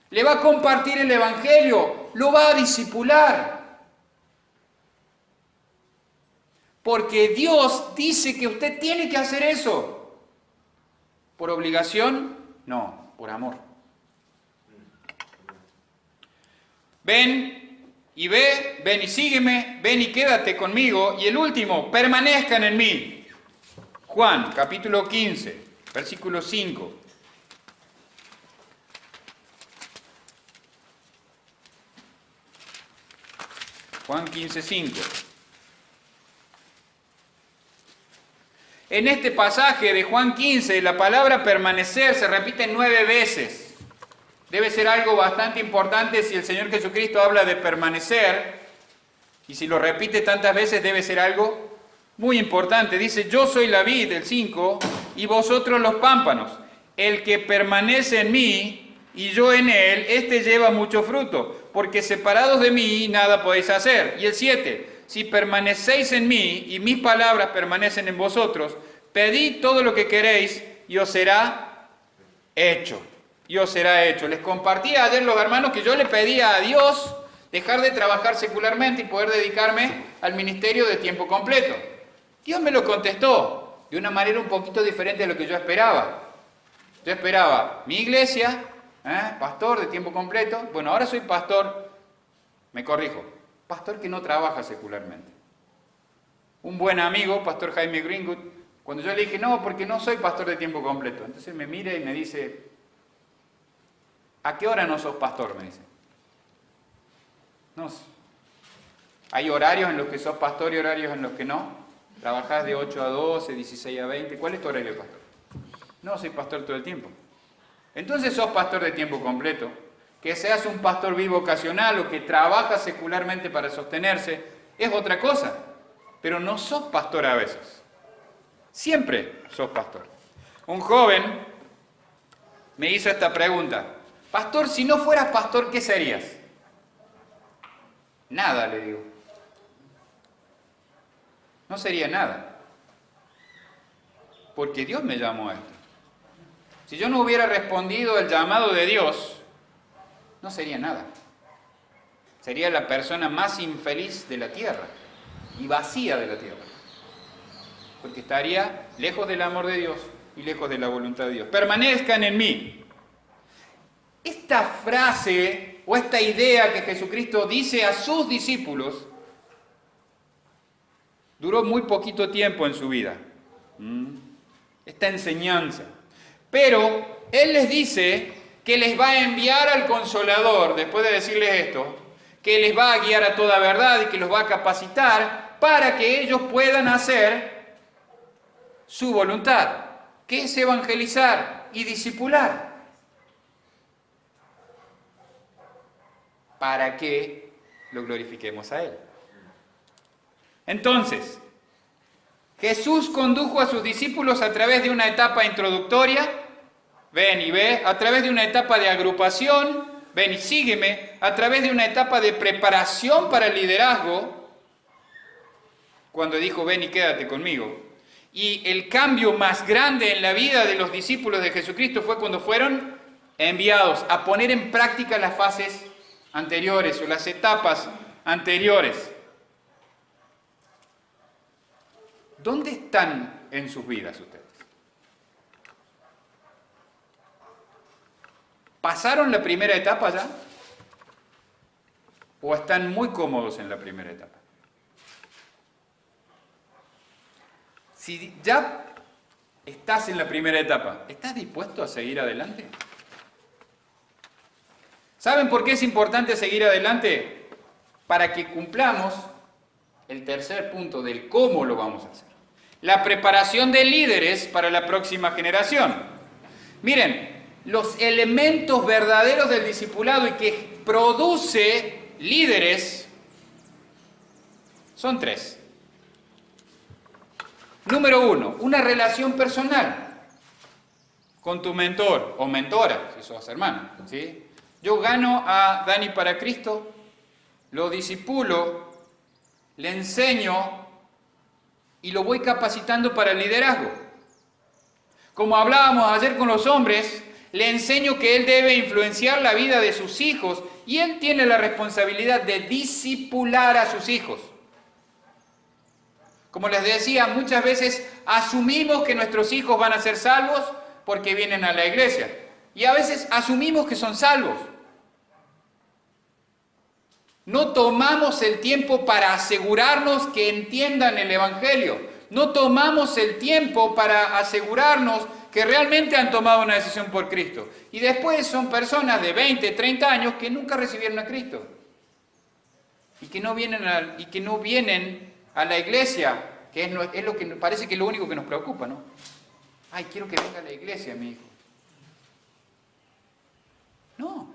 Le va a compartir el evangelio, lo va a discipular. Porque Dios dice que usted tiene que hacer eso. ¿Por obligación? No, por amor. Ven y ve, ven y sígueme, ven y quédate conmigo. Y el último, permanezcan en mí. Juan, capítulo 15, versículo 5. Juan 15, 5. En este pasaje de Juan 15, la palabra permanecer se repite 9 veces. Debe ser algo bastante importante si el Señor Jesucristo habla de permanecer, y si lo repite tantas veces debe ser algo muy importante. Dice, yo soy la vid, el 5, y vosotros los pámpanos. El que permanece en mí y yo en él, éste lleva mucho fruto, porque separados de mí nada podéis hacer. Y el 7, si permanecéis en mí y mis palabras permanecen en vosotros, pedid todo lo que queréis y os será hecho. Y os será hecho. Les compartí ayer los hermanos que yo le pedía a Dios dejar de trabajar secularmente y poder dedicarme al ministerio de tiempo completo. Dios me lo contestó de una manera un poquito diferente de lo que yo esperaba. Yo esperaba mi iglesia, pastor de tiempo completo. Bueno, ahora soy pastor, me corrijo, pastor que no trabaja secularmente. Un buen amigo, pastor Jaime Greenwood, cuando yo le dije, no, porque no soy pastor de tiempo completo. Entonces me mira y me dice, ¿a qué hora no sos pastor? Me dice. No sé. Hay horarios en los que sos pastor y horarios en los que no. Trabajás de 8 a 12, 16 a 20. ¿Cuál es tu horario de pastor? No, soy pastor todo el tiempo. Entonces sos pastor de tiempo completo. Que seas un pastor bivocacional o que trabaja secularmente para sostenerse, es otra cosa. Pero no sos pastor a veces. Siempre sos pastor. Un joven me hizo esta pregunta. Pastor, si no fueras pastor, ¿qué serías? Nada, le digo. No sería nada. Porque Dios me llamó a esto. Si yo no hubiera respondido el llamado de Dios, no sería nada. Sería la persona más infeliz de la tierra y vacía de la tierra. Porque estaría lejos del amor de Dios y lejos de la voluntad de Dios. Permanezcan en mí. Esta frase o esta idea que Jesucristo dice a sus discípulos duró muy poquito tiempo en su vida. Esta enseñanza. Pero Él les dice que les va a enviar al Consolador, después de decirles esto, que les va a guiar a toda verdad y que los va a capacitar para que ellos puedan hacer su voluntad, que es evangelizar y discipular. Para que lo glorifiquemos a Él. Entonces, Jesús condujo a sus discípulos a través de una etapa introductoria, ven y ve, a través de una etapa de agrupación, ven y sígueme, a través de una etapa de preparación para el liderazgo, cuando dijo ven y quédate conmigo. Y el cambio más grande en la vida de los discípulos de Jesucristo fue cuando fueron enviados a poner en práctica las fases anteriores o las etapas anteriores. ¿Dónde están en sus vidas ustedes? ¿Pasaron la primera etapa ya? ¿O están muy cómodos en la primera etapa? Si ya estás en la primera etapa, ¿estás dispuesto a seguir adelante? ¿Saben por qué es importante seguir adelante? Para que cumplamos el tercer punto del cómo lo vamos a hacer. La preparación de líderes para la próxima generación. Miren, los elementos verdaderos del discipulado y que produce líderes son tres. Número 1, una relación personal con tu mentor o mentora, si sos hermano, ¿sí? Yo gano a Dani para Cristo, lo discipulo, le enseño y lo voy capacitando para el liderazgo. Como hablábamos ayer con los hombres, le enseño que él debe influenciar la vida de sus hijos y él tiene la responsabilidad de discipular a sus hijos. Como les decía, muchas veces asumimos que nuestros hijos van a ser salvos porque vienen a la iglesia. Y a veces asumimos que son salvos. No tomamos el tiempo para asegurarnos que entiendan el Evangelio. No tomamos el tiempo para asegurarnos que realmente han tomado una decisión por Cristo. Y después son personas de 20, 30 años que nunca recibieron a Cristo. Y que no vienen a la iglesia, que es lo que parece que es lo único que nos preocupa, ¿no? Ay, quiero que venga a la iglesia, mi hijo. No.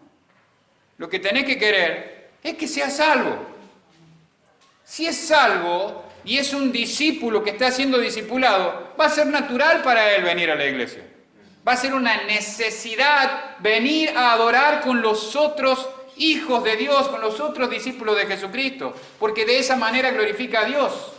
Lo que tenés que querer es que sea salvo. Si es salvo y es un discípulo que está siendo discipulado, va a ser natural para él venir a la iglesia. Va a ser una necesidad venir a adorar con los otros hijos de Dios, con los otros discípulos de Jesucristo, porque de esa manera glorifica a Dios.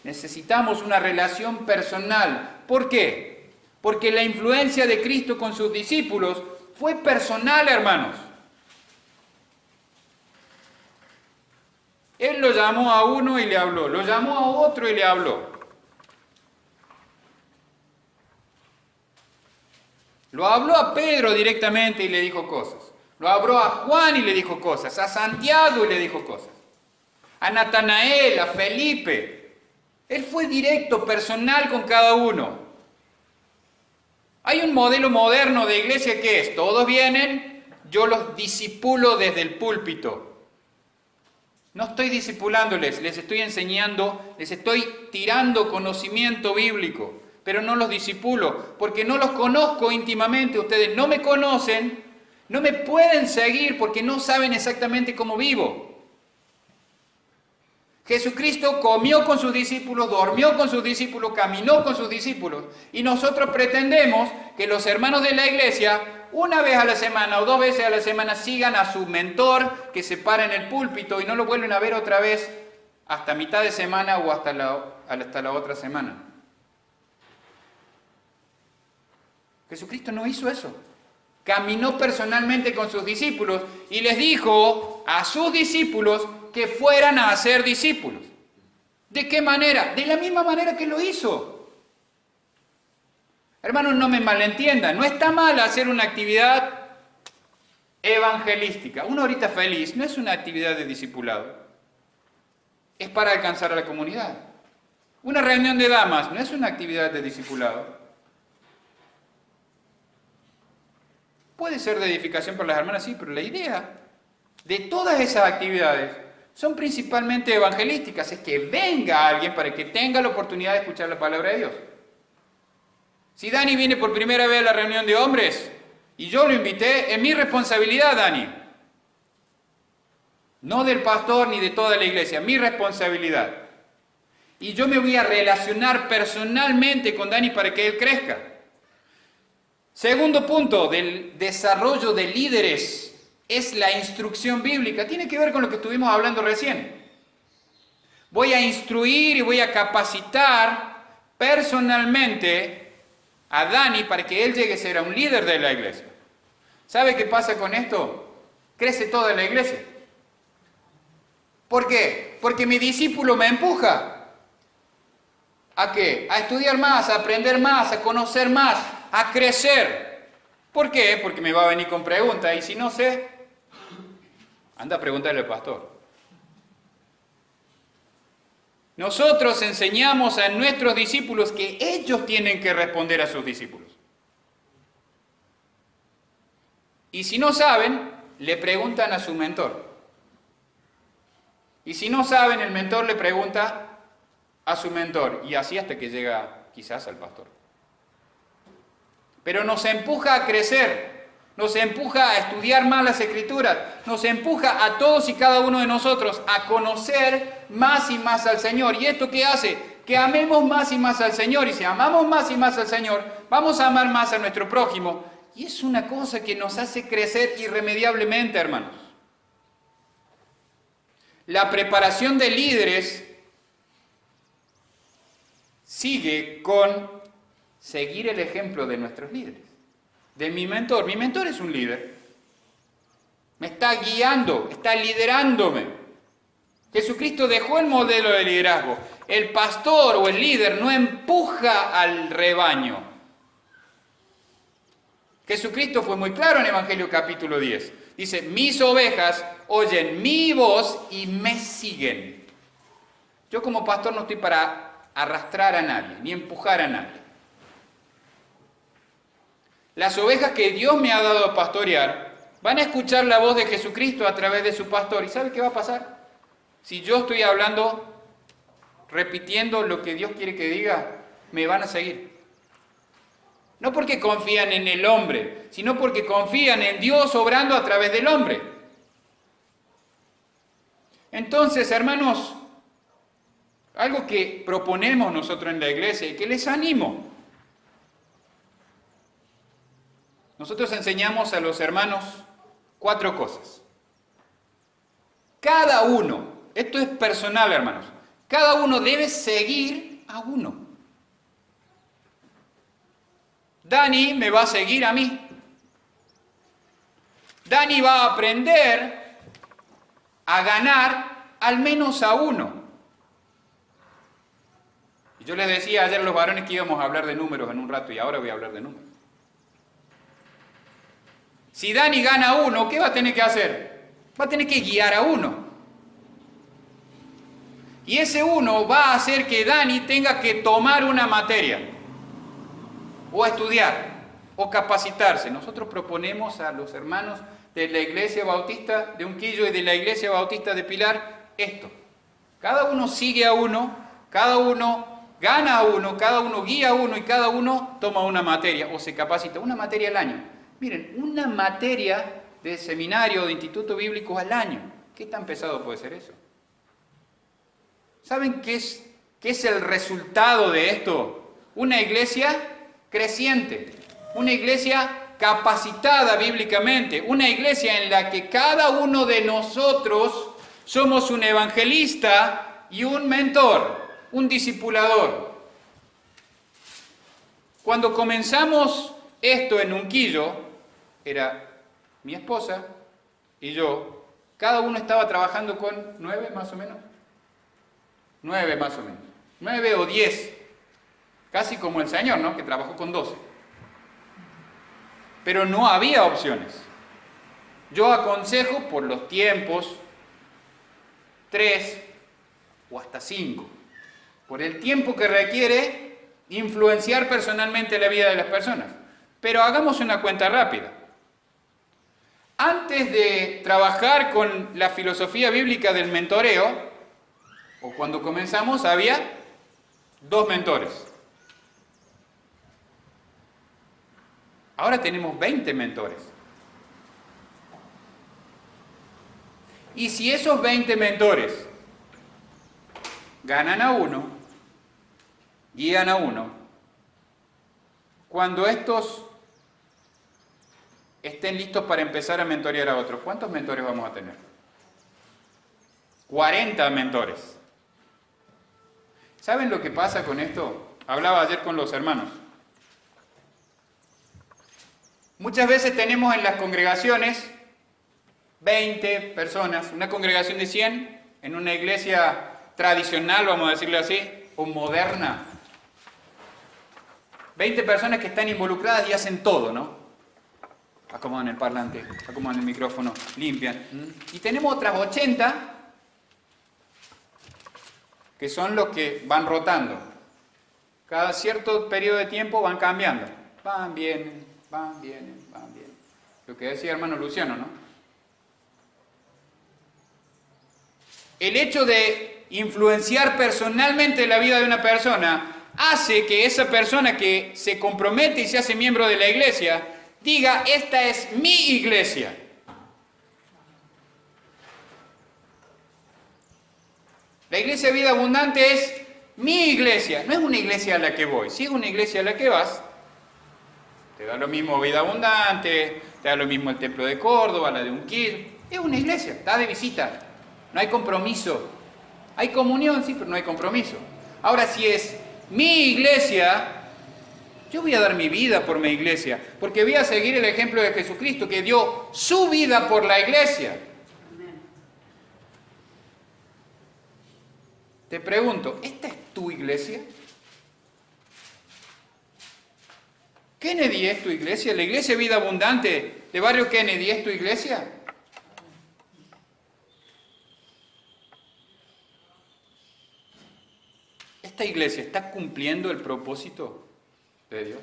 Necesitamos una relación personal. ¿Por qué? Porque la influencia de Cristo con sus discípulos fue personal, hermanos. Él lo llamó a uno y le habló, lo llamó a otro y le habló. Lo habló a Pedro directamente y le dijo cosas. Lo habló a Juan y le dijo cosas, a Santiago y le dijo cosas, a Natanael, a Felipe. Él fue directo, personal con cada uno. Hay un modelo moderno de iglesia que es, todos vienen, yo los discipulo desde el púlpito. No estoy discipulándoles, les estoy enseñando, les estoy tirando conocimiento bíblico, pero no los discipulo, porque no los conozco íntimamente, ustedes no me conocen, no me pueden seguir porque no saben exactamente cómo vivo. Jesucristo comió con sus discípulos, durmió con sus discípulos, caminó con sus discípulos, y nosotros pretendemos que los hermanos de la iglesia, una vez a la semana o 2 veces a la semana, sigan a su mentor que se para en el púlpito y no lo vuelven a ver otra vez hasta mitad de semana o hasta la otra semana. Jesucristo no hizo eso. caminó personalmente con sus discípulos y les dijo a sus discípulos que fueran a hacer discípulos. ¿De qué manera? De la misma manera que lo hizo. Hermanos, no me malentiendan, no está mal hacer una actividad evangelística. Una horita feliz no es una actividad de discipulado, es para alcanzar a la comunidad. Una reunión de damas no es una actividad de discipulado. Puede ser de edificación para las hermanas, sí, pero la idea de todas esas actividades son principalmente evangelísticas, es que venga alguien para que tenga la oportunidad de escuchar la palabra de Dios. Si Dani viene por primera vez a la reunión de hombres y yo lo invité, es mi responsabilidad, Dani. No del pastor ni de toda la iglesia, mi responsabilidad. Y yo me voy a relacionar personalmente con Dani para que él crezca. Segundo punto del desarrollo de líderes es la instrucción bíblica. Tiene que ver con lo que estuvimos hablando recién. Voy a instruir y voy a capacitar personalmente a Dani para que él llegue a ser un líder de la iglesia. ¿Sabe qué pasa con esto? Crece toda la iglesia. ¿Por qué? Porque mi discípulo me empuja. ¿A qué? A estudiar más, a aprender más, a conocer más, a crecer. ¿Por qué? Porque me va a venir con preguntas y si no sé, anda a preguntarle al pastor. Nosotros enseñamos a nuestros discípulos que ellos tienen que responder a sus discípulos. Y si no saben, le preguntan a su mentor. Y si no saben, el mentor le pregunta a su mentor. Y así hasta que llega quizás al pastor. Pero nos empuja a crecer, nos empuja a estudiar más las Escrituras, nos empuja a todos y cada uno de nosotros a conocer más y más al Señor. ¿Y esto qué hace? Que amemos más y más al Señor. Y si amamos más y más al Señor, vamos a amar más a nuestro prójimo. Y es una cosa que nos hace crecer irremediablemente, hermanos. La preparación de líderes sigue con seguir el ejemplo de nuestros líderes. De mi mentor. Mi mentor es un líder. Me está guiando, está liderándome. Jesucristo dejó el modelo de liderazgo. El pastor o el líder no empuja al rebaño. Jesucristo fue muy claro en Evangelio capítulo 10. Dice, mis ovejas oyen mi voz y me siguen. Yo como pastor no estoy para arrastrar a nadie, ni empujar a nadie. Las ovejas que Dios me ha dado a pastorear van a escuchar la voz de Jesucristo a través de su pastor. ¿Y sabe qué va a pasar? Si yo estoy hablando, repitiendo lo que Dios quiere que diga, me van a seguir. No porque confían en el hombre, sino porque confían en Dios obrando a través del hombre. Entonces, hermanos, algo que proponemos nosotros en la iglesia y que les animo. Nosotros enseñamos a los hermanos 4 cosas. Cada uno, esto es personal, hermanos, cada uno debe seguir a uno. Dani me va a seguir a mí. Dani va a aprender a ganar al menos a uno. Y yo les decía ayer a los varones que íbamos a hablar de números en un rato y ahora voy a hablar de números. Si Dani gana a uno, ¿qué va a tener que hacer? Va a tener que guiar a uno. Y ese uno va a hacer que Dani tenga que tomar una materia, o estudiar, o capacitarse. Nosotros proponemos a los hermanos de la Iglesia Bautista de Unquillo y de la Iglesia Bautista de Pilar esto. Cada uno sigue a uno, cada uno gana a uno, cada uno guía a uno y cada uno toma una materia o se capacita, una materia al año. Miren, una materia de seminario o de instituto bíblico al año. ¿Qué tan pesado puede ser eso? ¿Saben qué es el resultado de esto? Una iglesia creciente, una iglesia capacitada bíblicamente, una iglesia en la que cada uno de nosotros somos un evangelista y un mentor, un discipulador. Cuando comenzamos esto en Unquillo, era mi esposa y yo. Cada uno estaba trabajando con 9 más o menos. 9 más o menos. 9 o 10. Casi como el Señor, ¿no? Que trabajó con 12. Pero no había opciones. Yo aconsejo por los tiempos 3 o hasta 5. Por el tiempo que requiere influenciar personalmente la vida de las personas. Pero hagamos una cuenta rápida. Antes de trabajar con la filosofía bíblica del mentoreo, o cuando comenzamos, había 2 mentores. Ahora tenemos 20 mentores. Y si esos 20 mentores ganan a uno, guían a uno, cuando estos estén listos para empezar a mentorear a otros, ¿cuántos mentores vamos a tener? 40 mentores. ¿Saben lo que pasa con esto? Hablaba ayer con los hermanos. Muchas veces tenemos en las congregaciones 20 personas, una congregación de 100, en una iglesia tradicional, vamos a decirle así, o moderna. 20 personas que están involucradas y hacen todo, ¿no? Acomodan el parlante, acomodan el micrófono, limpian. Y tenemos otras 80 que son los que van rotando. Cada cierto periodo de tiempo van cambiando. Van, vienen, van, vienen, van, vienen. Lo que decía hermano Luciano, ¿no? El hecho de influenciar personalmente la vida de una persona hace que esa persona que se compromete y se hace miembro de la iglesia diga, esta es mi iglesia. La iglesia Vida Abundante es mi iglesia, no es una iglesia a la que voy. Si es una iglesia a la que vas, te da lo mismo Vida Abundante, te da lo mismo el Templo de Córdoba, la de Unquil. Es una iglesia, está de visita, no hay compromiso. Hay comunión, sí, pero no hay compromiso. Ahora, si es mi iglesia, yo voy a dar mi vida por mi iglesia, porque voy a seguir el ejemplo de Jesucristo, que dio su vida por la iglesia. Te pregunto, ¿esta es tu iglesia? ¿Kennedy es tu iglesia? ¿La iglesia Vida Abundante de Barrio Kennedy es tu iglesia? ¿Esta iglesia está cumpliendo el propósito de Dios?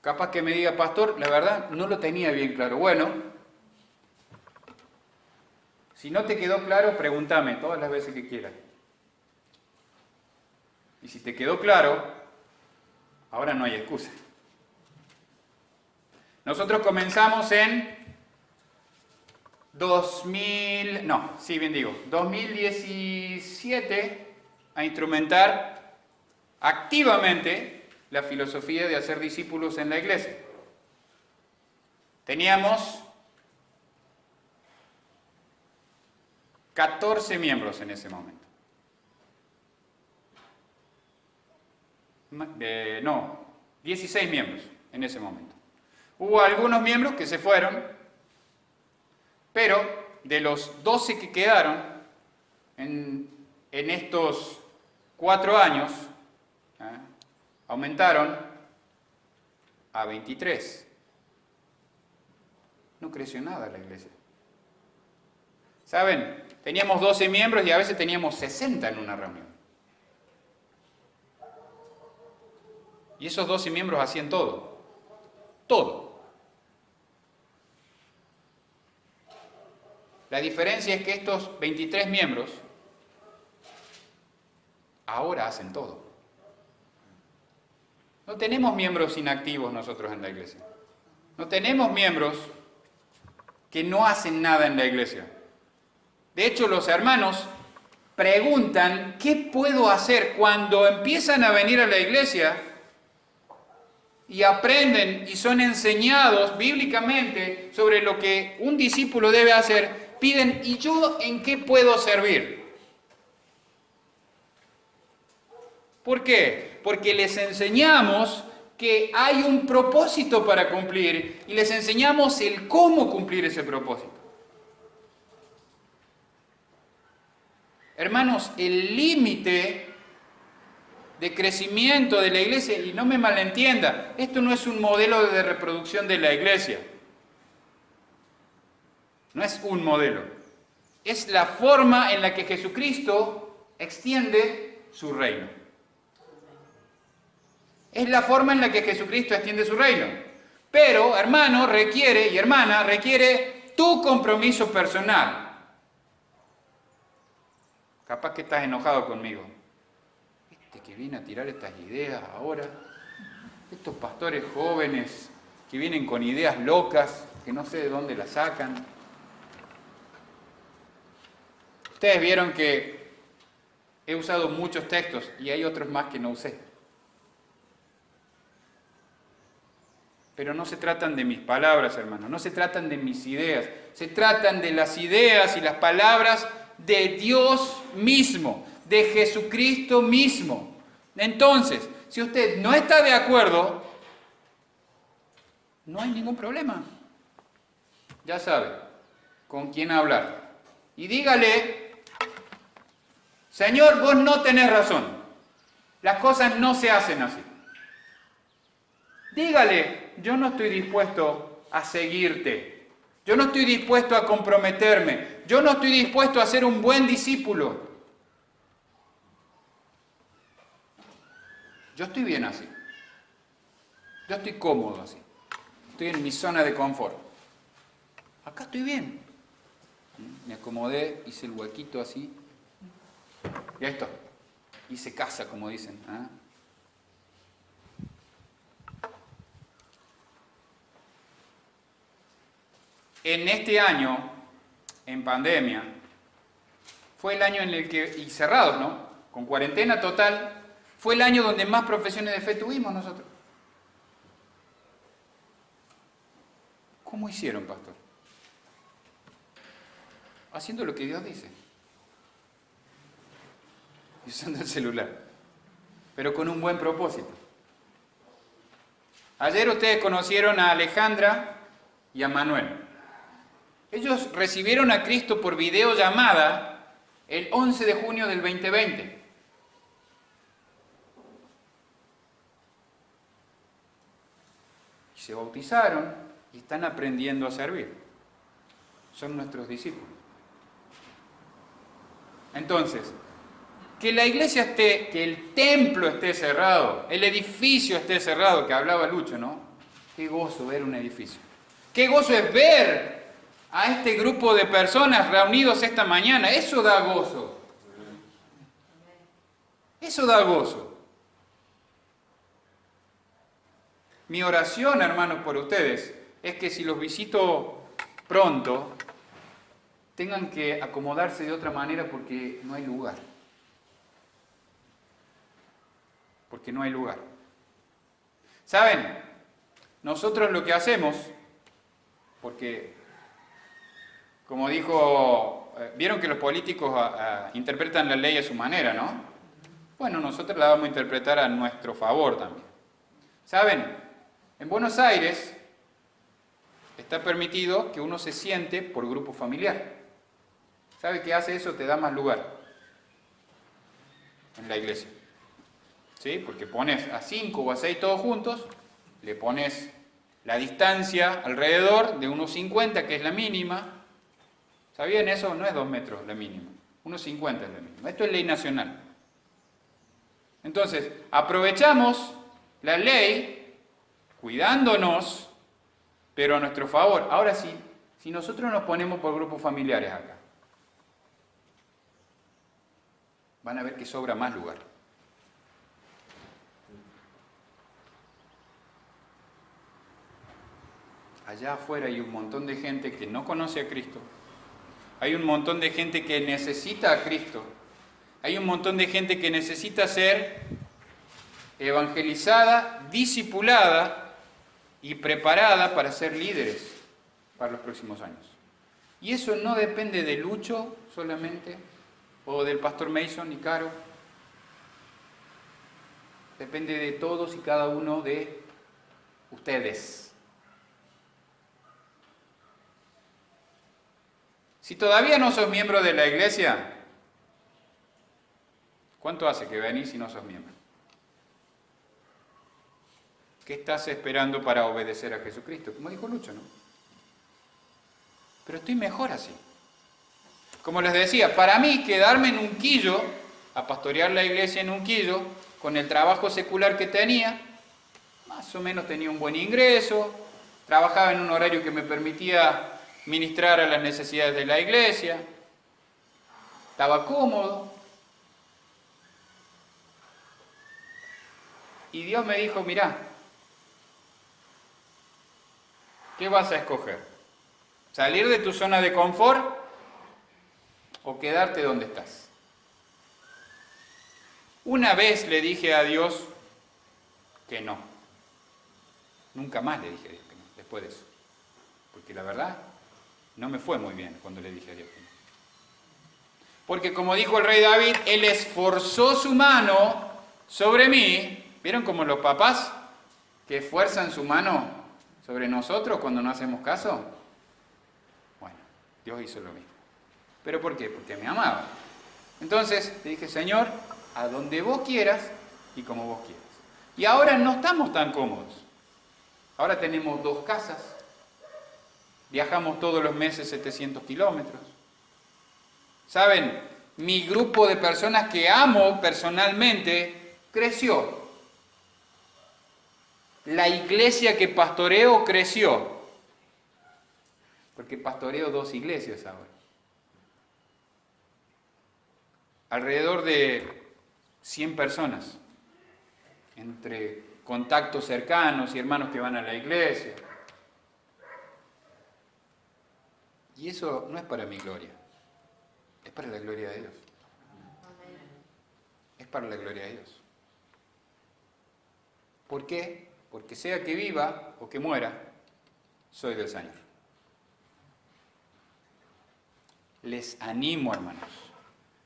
Capaz que me diga, pastor, la verdad no lo tenía bien claro. Bueno, si no te quedó claro, pregúntame todas las veces que quieras. Y si te quedó claro, ahora no hay excusa. Nosotros comenzamos en 2017 a instrumentar activamente la filosofía de hacer discípulos en la iglesia. Teníamos 14 miembros en ese momento. 16 miembros en ese momento. Hubo algunos miembros que se fueron, pero de los 12 que quedaron en estos 4 años, aumentaron a 23. No creció nada la iglesia. ¿Saben? Teníamos 12 miembros y a veces teníamos 60 en una reunión. Y esos 12 miembros hacían todo. Todo. La diferencia es que estos 23 miembros ahora hacen todo. No tenemos miembros inactivos nosotros en la iglesia. No tenemos miembros que no hacen nada en la iglesia. De hecho, los hermanos preguntan, ¿qué puedo hacer cuando empiezan a venir a la iglesia y aprenden y son enseñados bíblicamente sobre lo que un discípulo debe hacer? Piden, ¿y yo en qué puedo servir? ¿Por qué? Porque les enseñamos que hay un propósito para cumplir y les enseñamos el cómo cumplir ese propósito. Hermanos, el límite de crecimiento de la iglesia, y no me malentienda, esto no es un modelo de reproducción de la iglesia. No es un modelo. Es la forma en la que Jesucristo extiende su reino. Es la forma en la que Jesucristo extiende su reino. Pero, hermano, requiere, y hermana, requiere tu compromiso personal. Capaz que estás enojado conmigo. Este que viene a tirar estas ideas ahora, estos pastores jóvenes que vienen con ideas locas, que no sé de dónde las sacan. Ustedes vieron que he usado muchos textos y hay otros más que no usé. Pero no se tratan de mis palabras, hermanos, no se tratan de mis ideas, se tratan de las ideas y las palabras de Dios mismo, de Jesucristo mismo. Entonces, si usted no está de acuerdo, no hay ningún problema. Ya sabe con quién hablar. Y dígale: Señor, vos no tenés razón. Las cosas no se hacen así. Dígale: yo no estoy dispuesto a seguirte. Yo no estoy dispuesto a comprometerme. Yo no estoy dispuesto a ser un buen discípulo. Yo estoy bien así. Yo estoy cómodo así. Estoy en mi zona de confort. Acá estoy bien. Me acomodé, hice el huequito así. Y ahí está. Hice casa, como dicen. ¿Ah? En este año, en pandemia, fue el año en el que, y cerrados, ¿no? Con cuarentena total, fue el año donde más profesiones de fe tuvimos nosotros. ¿Cómo hicieron, pastor? Haciendo lo que Dios dice. Y usando el celular. Pero con un buen propósito. Ayer ustedes conocieron a Alejandra y a Manuel. Ellos recibieron a Cristo por videollamada el 11 de junio del 2020. Y se bautizaron y están aprendiendo a servir. Son nuestros discípulos. Entonces, que la iglesia esté, que el templo esté cerrado, el edificio esté cerrado, que hablaba Lucho, ¿no? Qué gozo ver un edificio. Qué gozo es ver a este grupo de personas reunidos esta mañana. Eso da gozo. Eso da gozo. Mi oración, hermanos, por ustedes, es que si los visito pronto, tengan que acomodarse de otra manera porque no hay lugar. Porque no hay lugar. ¿Saben? Nosotros lo que hacemos, porque, como dijo, vieron que los políticos interpretan la ley a su manera, ¿no? Bueno, nosotros la vamos a interpretar a nuestro favor también. ¿Saben? En Buenos Aires está permitido que uno se siente por grupo familiar. ¿Sabe qué hace eso? Te da más lugar en la iglesia. ¿Sí? Porque pones a 5 o a 6 todos juntos, le pones la distancia alrededor de 1,50, que es la mínima. ¿Sabían eso? No es 2 metros la mínima. 1,50 es la mínima. Esto es ley nacional. Entonces, aprovechamos la ley, cuidándonos, pero a nuestro favor. Ahora sí, si nosotros nos ponemos por grupos familiares acá, van a ver que sobra más lugar. Allá afuera hay un montón de gente que no conoce a Cristo. Hay un montón de gente que necesita a Cristo. Hay un montón de gente que necesita ser evangelizada, discipulada y preparada para ser líderes para los próximos años. Y eso no depende de Lucho solamente, o del pastor Mason y Caro. Depende de todos y cada uno de ustedes. Si todavía no sos miembro de la iglesia, ¿cuánto hace que venís si no sos miembro? ¿Qué estás esperando para obedecer a Jesucristo? Como dijo Lucho, ¿no? Pero estoy mejor así. Como les decía, para mí quedarme en Unquillo, a pastorear la iglesia en Unquillo, con el trabajo secular que tenía, más o menos tenía un buen ingreso, trabajaba en un horario que me permitía ministrar a las necesidades de la iglesia, estaba cómodo. Y Dios me dijo, mirá, ¿qué vas a escoger? ¿Salir de tu zona de confort o quedarte donde estás? Una vez le dije a Dios que no. Nunca más le dije a Dios que no, después de eso. Porque la verdad, no me fue muy bien cuando le dije a Dios que no. Porque como dijo el rey David, Él esforzó su mano sobre mí. ¿Vieron como los papás que esfuerzan su mano sobre nosotros cuando no hacemos caso? Bueno, Dios hizo lo mismo. ¿Pero por qué? Porque me amaba. Entonces le dije, Señor, a donde vos quieras y como vos quieras. Y ahora no estamos tan cómodos. Ahora tenemos 2 casas. Viajamos todos los meses 700 kilómetros. ¿Saben? Mi grupo de personas que amo personalmente creció. La iglesia que pastoreo creció. Porque pastoreo 2 iglesias ahora. Alrededor de 100 personas. Entre contactos cercanos y hermanos que van a la iglesia. Y eso no es para mi gloria. Es para la gloria de Dios. Es para la gloria de Dios. ¿Por qué? Porque sea que viva o que muera, soy del Señor. Les animo, hermanos.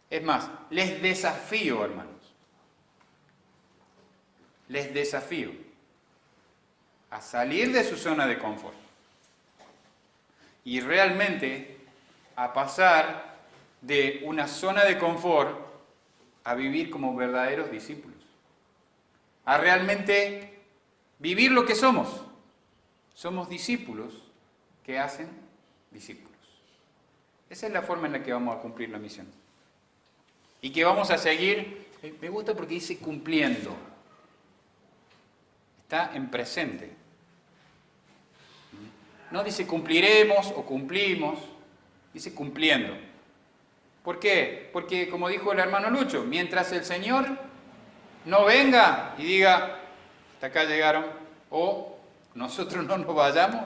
Es más, les desafío, hermanos. Les desafío a salir de su zona de confort y realmente a pasar de una zona de confort a vivir como verdaderos discípulos, a realmente vivir lo que somos. Somos discípulos que hacen discípulos. Esa es la forma en la que vamos a cumplir la misión. Y que vamos a seguir, me gusta porque dice cumpliendo. Está en presente. No dice cumpliremos o cumplimos, dice cumpliendo. ¿Por qué? Porque como dijo el hermano Lucho, mientras el Señor no venga y diga, hasta acá llegaron, o nosotros no nos vayamos,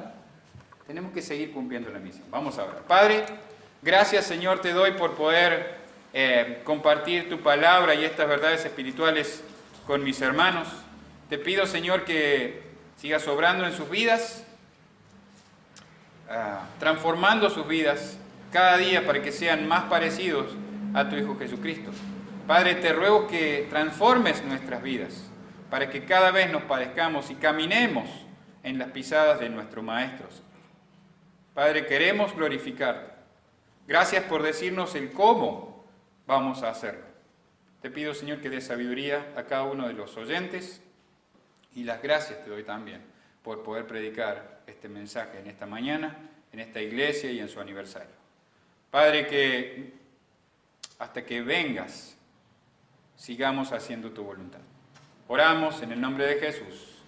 tenemos que seguir cumpliendo la misión. Vamos a ver. Padre, gracias Señor te doy por poder compartir tu palabra y estas verdades espirituales con mis hermanos. Te pido Señor que sigas obrando en sus vidas, transformando sus vidas cada día para que sean más parecidos a tu Hijo Jesucristo. Padre, te ruego que transformes nuestras vidas para que cada vez nos parezcamos y caminemos en las pisadas de nuestro Maestro. Padre, queremos glorificarte. Gracias por decirnos el cómo vamos a hacerlo. Te pido, Señor, que des sabiduría a cada uno de los oyentes y las gracias te doy también por poder predicar este mensaje en esta mañana, en esta iglesia y en su aniversario. Padre, que hasta que vengas, sigamos haciendo tu voluntad. Oramos en el nombre de Jesús.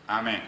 Amén.